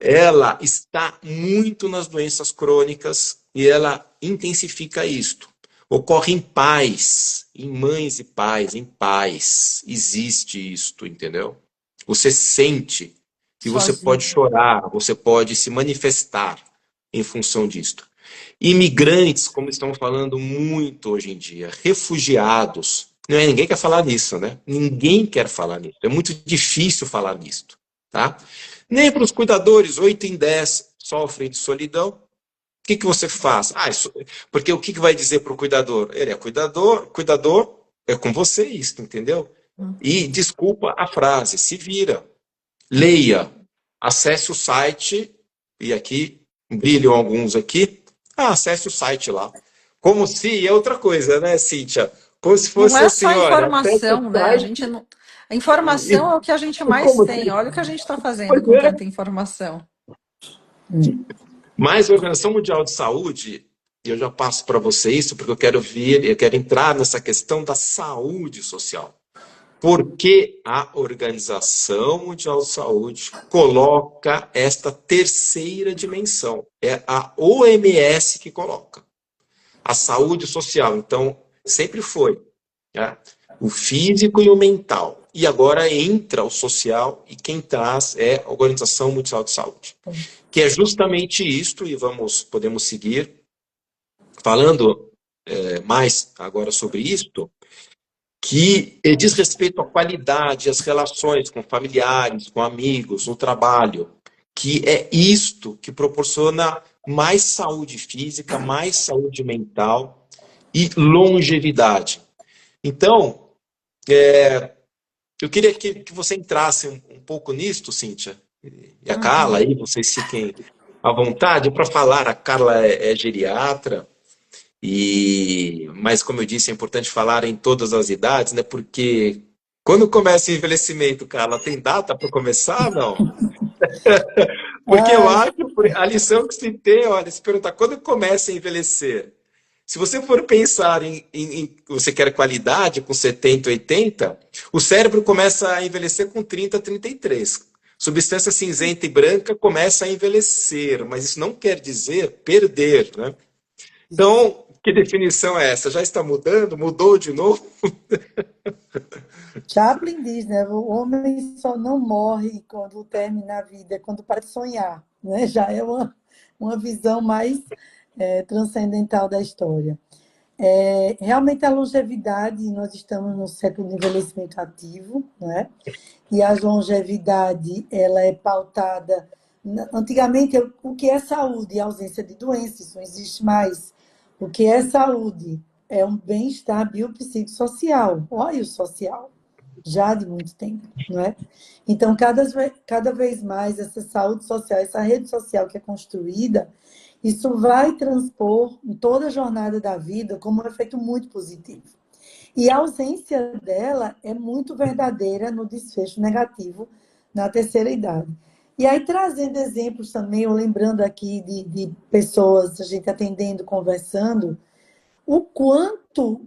ela está muito nas doenças crônicas e ela intensifica isto. Ocorre em pais, em mães e pais, em pais. Existe isto, entendeu? Você sente e você pode chorar, você pode se manifestar em função disto. Imigrantes, como estão falando muito hoje em dia, refugiados, ninguém quer falar nisso, né? Ninguém quer falar nisso. É muito difícil falar nisso, tá? Nem para os cuidadores, 8 em 10 sofrem de solidão. que você faz? Porque o que vai dizer para o cuidador? Ele é cuidador é com você isso, entendeu? E, desculpa a frase, se vira, leia, acesse o site, e aqui brilham alguns aqui, acesse o site lá. Como se é outra coisa, né, Cíntia? Como se Não fosse é assim, só olha, acesse o informação, né? A site gente não... A informação é o que a gente e mais como tem. se... Olha o que a gente está fazendo Pois com é. tanta informação. Mas a Organização Mundial de Saúde, e eu já passo para você isso, porque eu quero entrar nessa questão da saúde social. Porque a Organização Mundial de Saúde coloca esta terceira dimensão. É a OMS que coloca. A saúde social. Então, sempre foi, né? O físico e o mental. E agora entra o social, e quem traz é a Organização Mundial de Saúde. Que é justamente isto, e podemos seguir falando mais agora sobre isto, que diz respeito à qualidade, às relações com familiares, com amigos, no trabalho, que é isto que proporciona mais saúde física, mais saúde mental e longevidade. Então, eu queria que você entrasse um pouco nisto, Cíntia, e a Carla, aí vocês fiquem à vontade para falar. A Carla é geriatra, mas, como eu disse, é importante falar em todas as idades, né? Porque quando começa o envelhecimento, Carla, tem data para começar, não? Porque eu Ai, acho que a lição que se tem, olha, se perguntar quando começa a envelhecer. Se você for pensar você quer qualidade com 70, 80, o cérebro começa a envelhecer com 30, 33. Substância cinzenta e branca começa a envelhecer, mas isso não quer dizer perder, né? Então, que definição é essa? Já está mudando? Mudou de novo? Chaplin diz, né? O homem só não morre quando termina a vida, é quando para de sonhar, né? Já é uma visão mais transcendental da história. Realmente a longevidade, nós estamos no século de envelhecimento ativo, né? E a longevidade, ela é pautada... Antigamente, o que é saúde? A ausência de doenças, isso não existe mais. O que é saúde? É um bem-estar biopsicossocial. Olha o social, já de muito tempo, não é? Então, cada vez mais, essa saúde social, essa rede social que é construída, isso vai transpor em toda a jornada da vida como um efeito muito positivo. E a ausência dela é muito verdadeira no desfecho negativo na terceira idade. E aí, trazendo exemplos também, eu lembrando aqui de pessoas, a gente atendendo, conversando, o quanto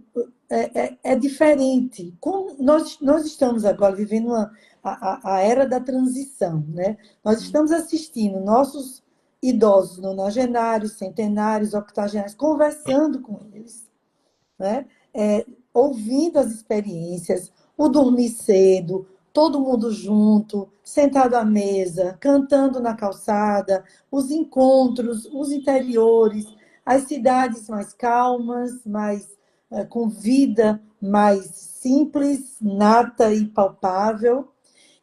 é diferente. Nós estamos agora vivendo a era da transição, né? Nós estamos assistindo nossos idosos nonagenários, centenários, octogenários, conversando com eles, né? Ouvindo as experiências, o dormir cedo, todo mundo junto, sentado à mesa, cantando na calçada, os encontros, os interiores, as cidades mais calmas, mais com vida mais simples, nata e palpável.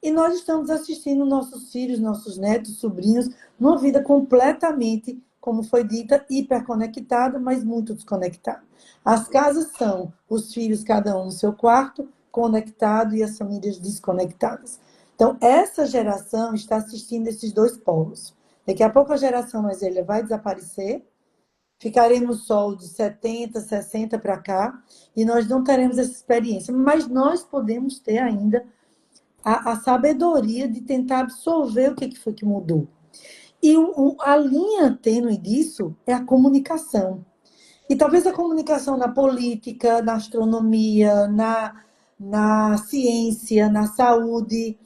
E nós estamos assistindo nossos filhos, nossos netos, sobrinhos, numa vida completamente, como foi dita, hiperconectada, mas muito desconectada. As casas são os filhos, cada um no seu quarto, conectado, e as famílias desconectadas. Então, essa geração está assistindo esses dois polos. Daqui a pouco a geração mais velha vai desaparecer, ficaremos só de 70, 60 para cá, e nós não teremos essa experiência. Mas nós podemos ter ainda a sabedoria de tentar absorver o que foi que mudou. E a linha tênue disso é a comunicação. E talvez a comunicação na política, na astronomia, na ciência, na saúde,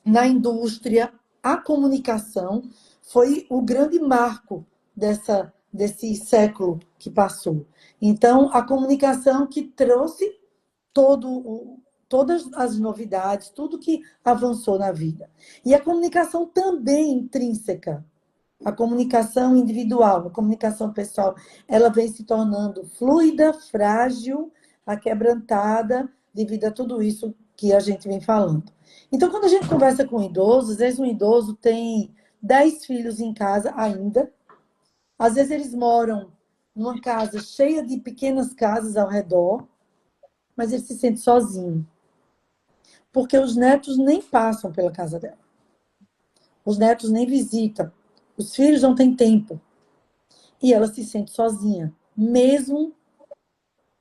na indústria, a comunicação foi o grande marco desse século que passou. Então, a comunicação que trouxe todas as novidades, tudo que avançou na vida. E a comunicação também intrínseca, a comunicação individual, a comunicação pessoal, ela vem se tornando fluida, frágil, aquebrantada, devido a tudo isso que a gente vem falando. Então, quando a gente conversa com idosos, às vezes um idoso tem 10 filhos em casa ainda, Às vezes eles moram numa casa cheia de pequenas casas ao redor, mas ele se sente sozinho, porque os netos nem passam pela casa dela. Os netos nem visitam. Os filhos não têm tempo. E ela se sente sozinha, mesmo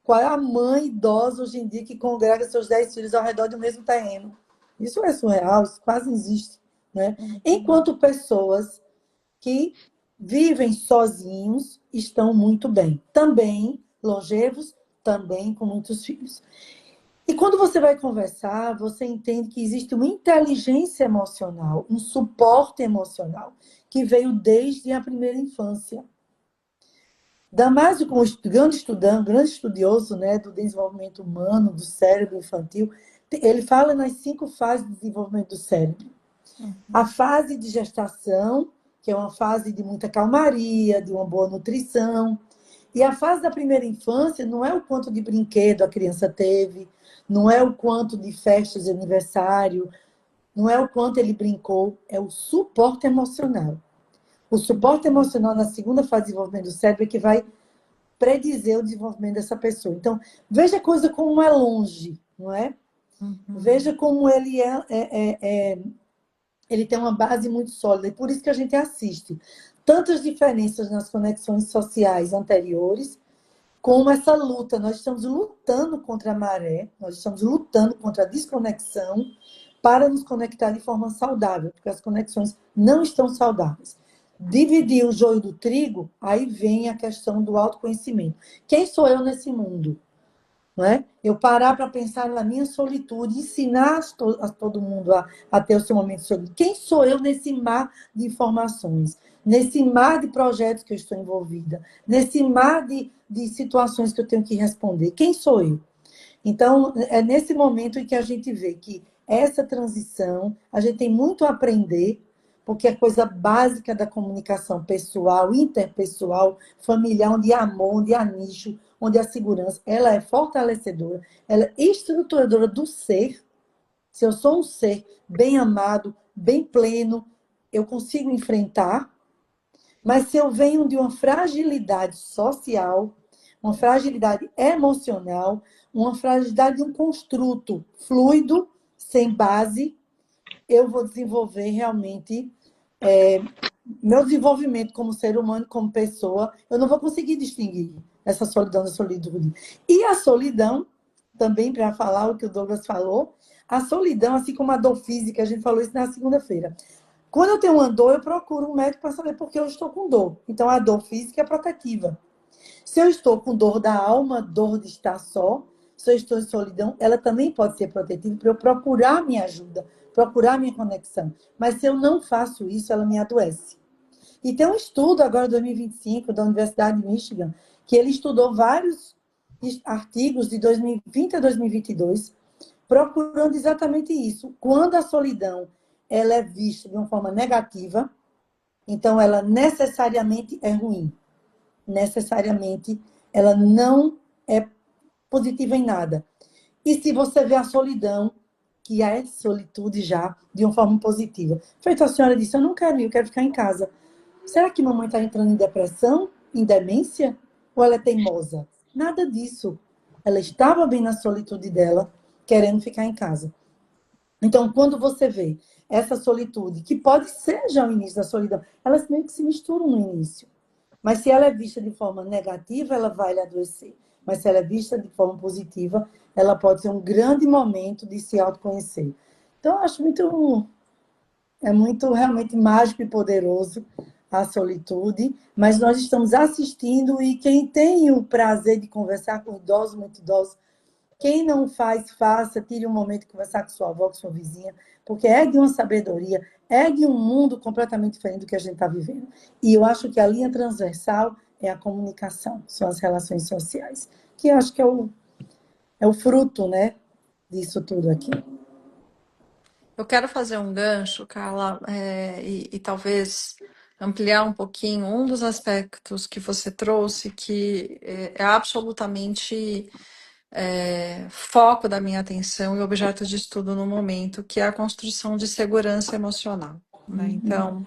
qual é a mãe idosa hoje em dia que congrega seus 10 filhos ao redor do mesmo terreno. Isso é surreal, isso quase não existe. Né? Enquanto pessoas que vivem sozinhos estão muito bem. Também longevos, também com muitos filhos. E quando você vai conversar, você entende que existe uma inteligência emocional, um suporte emocional, que veio desde a primeira infância. Damásio, como grande estudante, grande estudioso, né, do desenvolvimento humano, do cérebro infantil, ele fala nas 5 fases de desenvolvimento do cérebro. A fase de gestação, que é uma fase de muita calmaria, de uma boa nutrição. E a fase da primeira infância não é o quanto de brinquedo a criança teve, não é o quanto de festas de aniversário, não é o quanto ele brincou, é o suporte emocional. O suporte emocional na segunda fase de desenvolvimento do cérebro é que vai predizer o desenvolvimento dessa pessoa. Então, veja a coisa como é longe, não é? Veja como ele tem uma base muito sólida. E por isso que a gente assiste tantas diferenças nas conexões sociais anteriores, como essa luta. Nós estamos lutando contra a maré, nós estamos lutando contra a desconexão para nos conectar de forma saudável, porque as conexões não estão saudáveis. Dividir o joio do trigo, aí vem a questão do autoconhecimento. Quem sou eu nesse mundo? Não é? Eu parar para pensar na minha solitude, ensinar a todo mundo a ter o seu momento de solitude. Quem sou eu nesse mar de informações? Nesse mar de projetos que eu estou envolvida? Nesse mar de situações que eu tenho que responder? Quem sou eu? Então, é nesse momento em que a gente vê que essa transição, a gente tem muito a aprender, porque é coisa básica da comunicação pessoal, interpessoal, familiar, onde há amor, onde há nicho, onde há segurança, ela é fortalecedora, ela é estruturadora do ser. Se eu sou um ser bem amado, bem pleno, eu consigo enfrentar, mas se eu venho de uma fragilidade social, uma fragilidade emocional, uma fragilidade de um construto fluido, sem base, eu vou desenvolver realmente meu desenvolvimento como ser humano, como pessoa, eu não vou conseguir distinguir essa solidão da solitude. E a solidão, também para falar o que o Douglas falou, a solidão, assim como a dor física, a gente falou isso na segunda-feira. Quando eu tenho uma dor, eu procuro um médico para saber por que eu estou com dor. Então, a dor física é protetiva. Se eu estou com dor da alma, dor de estar só, se eu estou em solidão, ela também pode ser protetiva para eu procurar minha ajuda, procurar minha conexão. Mas se eu não faço isso, ela me adoece. E tem um estudo agora, 2025, da Universidade de Michigan, que ele estudou vários artigos de 2020 a 2022, procurando exatamente isso. Quando a solidão ela é vista de uma forma negativa, então ela necessariamente é ruim. Necessariamente ela não é positiva em nada. E se você vê a solidão, que é solitude já, de uma forma positiva. Feito a senhora disse, eu não quero ir, eu quero ficar em casa. Será que mamãe está entrando em depressão, em demência? Ou ela é teimosa? Nada disso. Ela estava bem na solitude dela, querendo ficar em casa. Então, quando você vê essa solitude, que pode ser já o início da solidão, elas meio que se misturam no início. Mas se ela é vista de forma negativa, ela vai lhe adoecer. Mas se ela é vista de forma positiva, ela pode ser um grande momento de se autoconhecer. Então, eu acho muito realmente mágico e poderoso a solitude, mas nós estamos assistindo e quem tem o prazer de conversar com idosos, muito idosos, quem não faz, faça, tire um momento de conversar com sua avó, com sua vizinha, porque é de uma sabedoria, é de um mundo completamente diferente do que a gente está vivendo. E eu acho que a linha transversal é a comunicação, são as relações sociais, que eu acho que é o fruto, né, disso tudo aqui. Eu quero fazer um gancho, Carla, e talvez ampliar um pouquinho um dos aspectos que você trouxe, que é absolutamente foco da minha atenção e objeto de estudo no momento, que é a construção de segurança emocional, né? Então,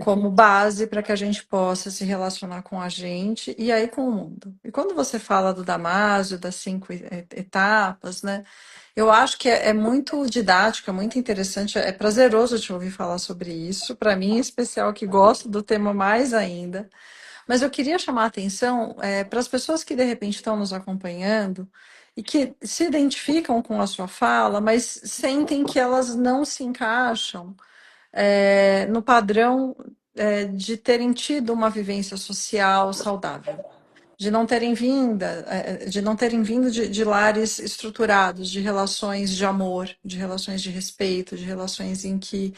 como Perfeito. base para que a gente possa se relacionar com a gente e aí com o mundo. E quando você fala do Damásio, das 5 etapas, né? Eu acho que é muito didático, é muito interessante, é prazeroso te ouvir falar sobre isso. Para mim, em especial, que gosto do tema mais ainda. Mas eu queria chamar a atenção para as pessoas que de repente estão nos acompanhando e que se identificam com a sua fala, mas sentem que elas não se encaixam no padrão de terem tido uma vivência social saudável, de não terem vindo de lares estruturados, de relações de amor, de relações de respeito, de relações em que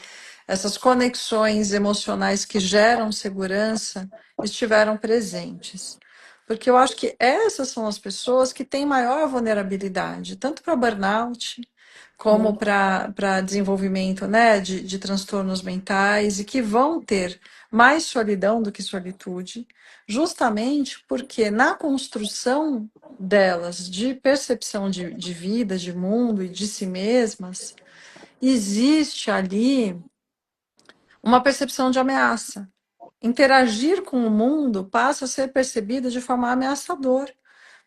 essas conexões emocionais que geram segurança estiveram presentes. Porque eu acho que essas são as pessoas que têm maior vulnerabilidade, tanto para burnout, como para desenvolvimento, né, de transtornos mentais, e que vão ter mais solidão do que solitude, justamente porque na construção delas de percepção de vida, de mundo e de si mesmas, existe ali uma percepção de ameaça. Interagir com o mundo passa a ser percebido de forma ameaçadora.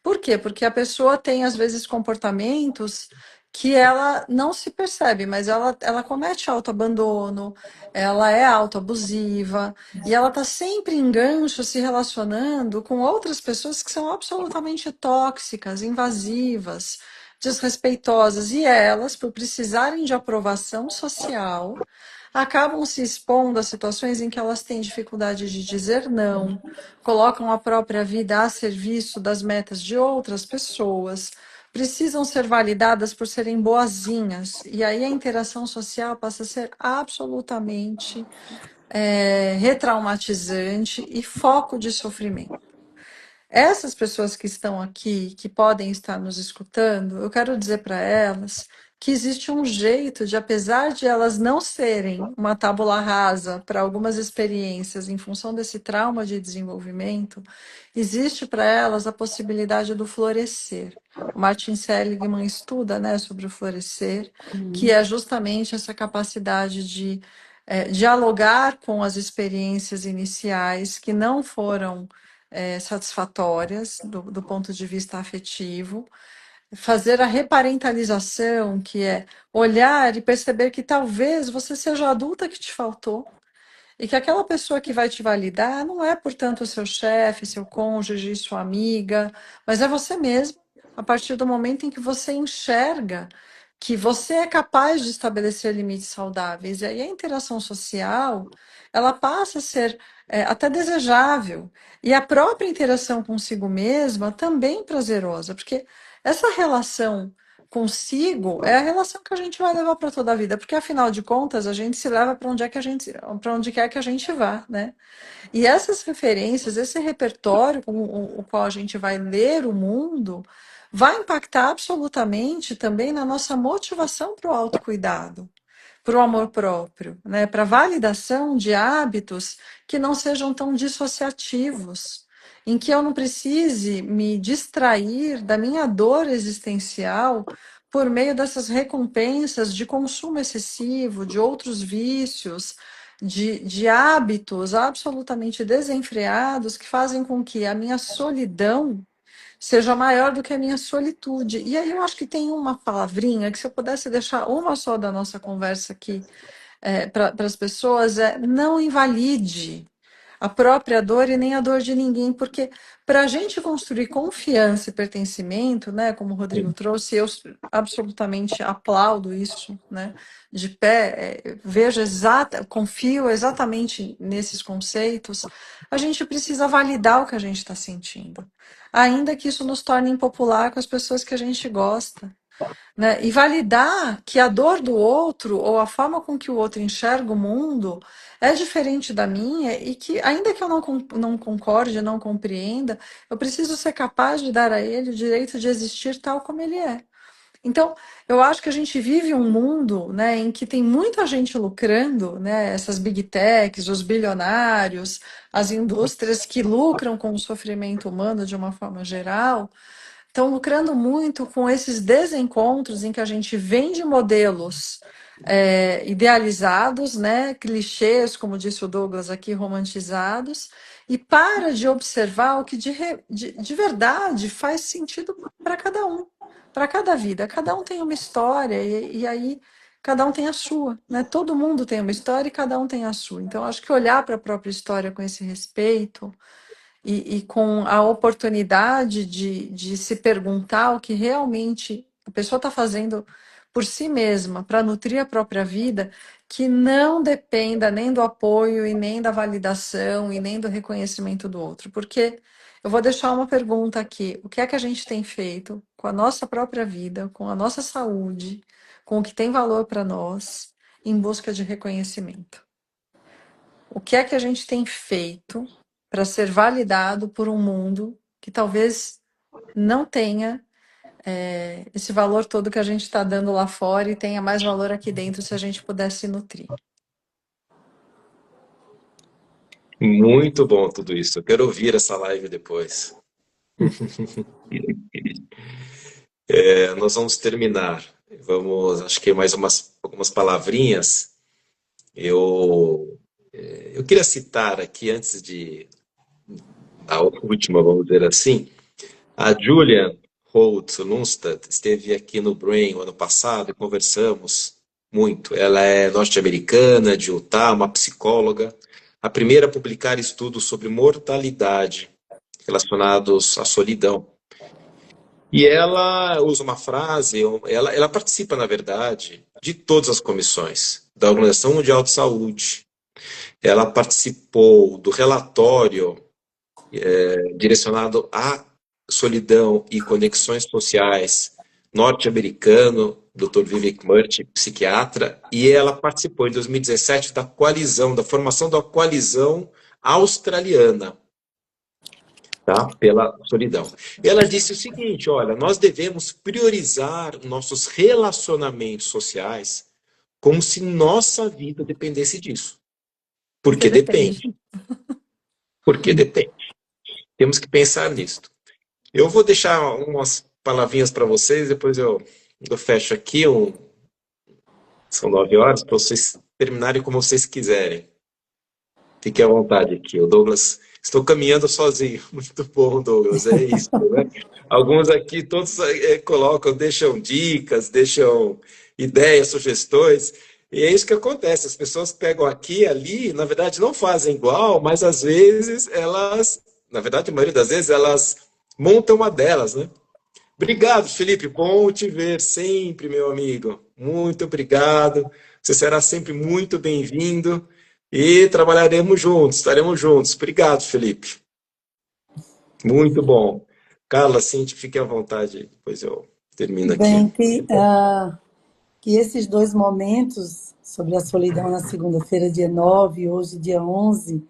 Por quê? Porque a pessoa tem, às vezes, comportamentos que ela não se percebe, mas ela comete autoabandono, ela é autoabusiva, e ela está sempre em gancho se relacionando com outras pessoas que são absolutamente tóxicas, invasivas, desrespeitosas, e elas, por precisarem de aprovação social, acabam se expondo a situações em que elas têm dificuldade de dizer não, colocam a própria vida a serviço das metas de outras pessoas, precisam ser validadas por serem boazinhas, e aí a interação social passa a ser absolutamente retraumatizante e foco de sofrimento. Essas pessoas que estão aqui, que podem estar nos escutando, eu quero dizer para elas que existe um jeito de, apesar de elas não serem uma tábula rasa para algumas experiências em função desse trauma de desenvolvimento, existe para elas a possibilidade do florescer. O Martin Seligman estuda, né, sobre o florescer, que é justamente essa capacidade de dialogar com as experiências iniciais que não foram satisfatórias do ponto de vista afetivo, fazer a reparentalização, que é olhar e perceber que talvez você seja a adulta que te faltou, e que aquela pessoa que vai te validar não é, portanto, o seu chefe, seu cônjuge, sua amiga, mas é você mesmo, a partir do momento em que você enxerga que você é capaz de estabelecer limites saudáveis. E aí a interação social, ela passa a ser até desejável. E a própria interação consigo mesma também prazerosa, porque essa relação consigo é a relação que a gente vai levar para toda a vida, porque afinal de contas a gente se leva para onde é que a gente, para onde quer que a gente vá, né? E essas referências, esse repertório com o qual a gente vai ler o mundo, vai impactar absolutamente também na nossa motivação para o autocuidado, para o amor próprio, né? Para a validação de hábitos que não sejam tão dissociativos, em que eu não precise me distrair da minha dor existencial por meio dessas recompensas de consumo excessivo, de outros vícios, de hábitos absolutamente desenfreados que fazem com que a minha solidão seja maior do que a minha solitude. E aí eu acho que tem uma palavrinha que, se eu pudesse deixar uma só da nossa conversa aqui para as pessoas, é não invalide a própria dor e nem a dor de ninguém, porque para a gente construir confiança e pertencimento, né, como o Rodrigo trouxe, eu absolutamente aplaudo isso, né, de pé, confio exatamente nesses conceitos, a gente precisa validar o que a gente está sentindo, ainda que isso nos torne impopular com as pessoas que a gente gosta, né? E validar que a dor do outro ou a forma com que o outro enxerga o mundo é diferente da minha e que, ainda que eu não concorde, não compreenda, eu preciso ser capaz de dar a ele o direito de existir tal como ele é. Então, eu acho que a gente vive um mundo, né, em que tem muita gente lucrando, né, essas big techs, os bilionários, as indústrias que lucram com o sofrimento humano de uma forma geral, estão lucrando muito com esses desencontros em que a gente vende modelos idealizados, né, clichês, como disse o Douglas aqui, romantizados, e para de observar o que de verdade faz sentido para cada um, para cada vida. Cada um tem uma história, e aí cada um tem a sua, né? Todo mundo tem uma história e cada um tem a sua. Então, acho que olhar para a própria história com esse respeito e com a oportunidade de se perguntar o que realmente a pessoa está fazendo por si mesma para nutrir a própria vida, que não dependa nem do apoio e nem da validação e nem do reconhecimento do outro. Porque eu vou deixar uma pergunta aqui: o que é que a gente tem feito com a nossa própria vida, com a nossa saúde, com o que tem valor para nós, em busca de reconhecimento? O que é que a gente tem feito para ser validado por um mundo que talvez não tenha esse valor todo que a gente está dando lá fora e tenha mais valor aqui dentro se a gente pudesse nutrir? Muito bom tudo isso. Eu quero ouvir essa live depois. Nós vamos terminar. Vamos, acho que mais algumas palavrinhas. Eu queria citar aqui, antes de a última, vamos dizer assim, a Julian Holt Lundstad esteve aqui no Brain o ano passado e conversamos muito. Ela é norte-americana, de Utah, uma psicóloga, a primeira a publicar estudos sobre mortalidade relacionados à solidão. E ela usa uma frase, ela participa, na verdade, de todas as comissões da Organização Mundial de Saúde. Ela participou do relatório direcionado à solidão e conexões sociais norte-americano, Dr. Vivek Murthy, psiquiatra, e ela participou em 2017 da coalizão, da formação da coalizão australiana, tá? Pela solidão. E ela disse o seguinte: olha, nós devemos priorizar nossos relacionamentos sociais como se nossa vida dependesse disso. Porque Porque depende. depende. Porque depende. Temos que pensar nisso. Eu vou deixar umas palavrinhas para vocês, depois eu fecho aqui. São 9 horas, para vocês terminarem como vocês quiserem. Fiquem à vontade aqui. O Douglas, estou caminhando sozinho. Muito bom, Douglas, é isso, né? Alguns aqui, todos colocam, deixam dicas, deixam ideias, sugestões, e é isso que acontece. As pessoas pegam aqui, ali, na verdade não fazem igual, mas às vezes elas, na verdade, a maioria das vezes, elas montam uma delas, né? Obrigado, Felipe. Bom te ver sempre, meu amigo. Muito obrigado. Você será sempre muito bem-vindo e trabalharemos juntos, estaremos juntos. Obrigado, Felipe. Muito bom. Carla, Cintia, fique à vontade, depois eu termino aqui. Bem, que esses dois momentos sobre a solidão na segunda-feira, dia 9, e hoje, dia 11,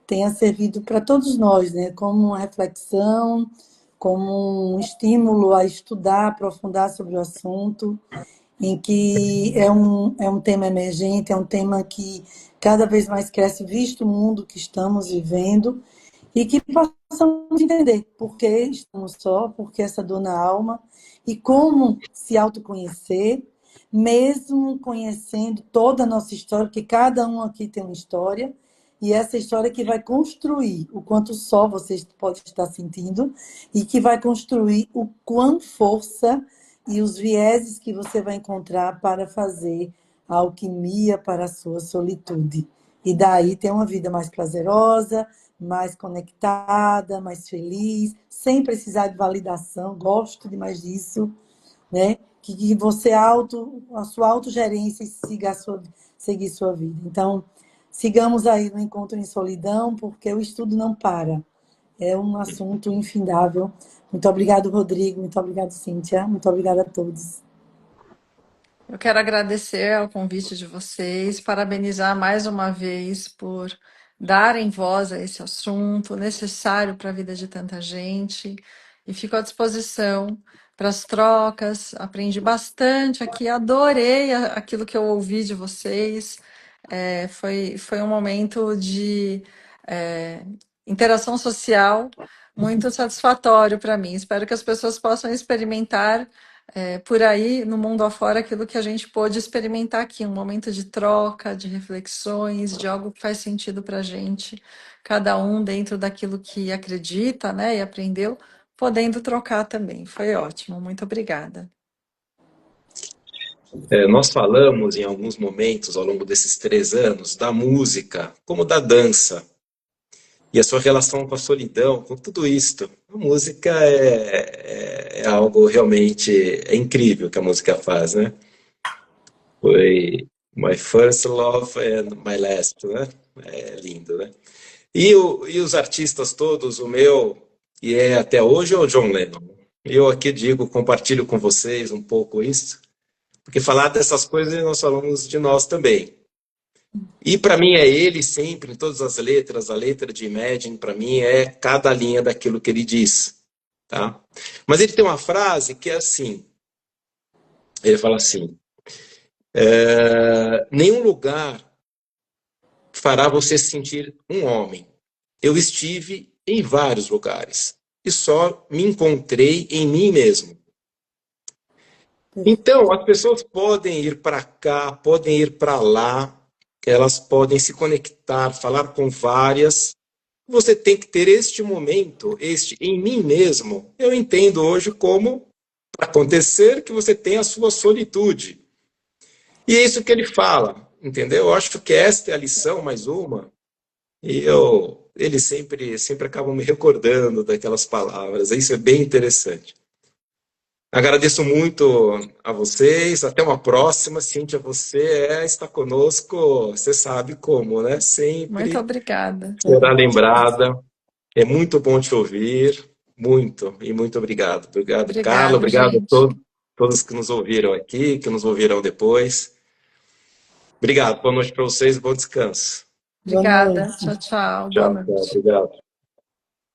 tenha servido para todos nós, né? Como uma reflexão, como um estímulo a estudar, aprofundar sobre o assunto, em que é um tema emergente, é um tema que cada vez mais cresce, visto o mundo que estamos vivendo, e que possamos entender por que estamos só, por que essa dor na alma, e como se autoconhecer, mesmo conhecendo toda a nossa história, porque cada um aqui tem uma história, e essa história que vai construir o quanto só você pode estar sentindo, e que vai construir o quão força e os vieses que você vai encontrar para fazer a alquimia para a sua solitude. E daí ter uma vida mais prazerosa, mais conectada, mais feliz, sem precisar de validação. Gosto demais disso, né? Que você a sua autogerência siga seguir sua vida. Então, sigamos aí no Encontro em Solidão, porque o estudo não para. É um assunto infindável. Muito obrigado, Rodrigo. Muito obrigado, Cíntia. Muito obrigada a todos. Eu quero agradecer ao convite de vocês, parabenizar mais uma vez por darem voz a esse assunto necessário para a vida de tanta gente, e fico à disposição para as trocas. Aprendi bastante aqui, adorei aquilo que eu ouvi de vocês. Foi um momento de interação social muito satisfatório para mim. Espero que as pessoas possam experimentar por aí, no mundo afora, aquilo que a gente pôde experimentar aqui, um momento de troca, de reflexões, de algo que faz sentido para a gente, cada um dentro daquilo que acredita, né, e aprendeu, podendo trocar também. Foi ótimo, muito obrigada. Nós falamos em alguns momentos ao longo desses 3 anos da música, como da dança, e a sua relação com a solidão, com tudo isto. A música é algo realmente incrível que a música faz, né? Foi My First Love and My Last, né? É lindo, né? E os artistas todos, o meu, e é até hoje, é o John Lennon. Eu aqui digo, compartilho com vocês um pouco isso, porque falar dessas coisas nós falamos de nós também. E para mim é ele sempre, em todas as letras, a letra de Imagine, para mim é cada linha daquilo que ele diz, tá? Mas ele tem uma frase que é assim, ele fala assim, nenhum lugar fará você se sentir um homem. Eu estive em vários lugares e só me encontrei em mim mesmo. Então, as pessoas podem ir para cá, podem ir para lá, elas podem se conectar, falar com várias. Você tem que ter este momento, este em mim mesmo. Eu entendo hoje como para acontecer que você tem a sua solitude. E é isso que ele fala, entendeu? Eu acho que esta é a lição, mais uma. E eles sempre acabam me recordando daquelas palavras. Isso é bem interessante. Agradeço muito a vocês. Até uma próxima. Cíntia, você está conosco, você sabe como, né? Muito Sempre obrigada. será lembrada. É muito bom te ouvir. Muito, e muito obrigado. Obrigado, Carla. Obrigada, Obrigado a gente. todos que nos ouviram aqui, que nos ouvirão depois. Obrigado. Boa noite para vocês e bom descanso. Boa Obrigada. noite. Tchau, tchau. Boa Tchau, tchau. noite. Obrigado.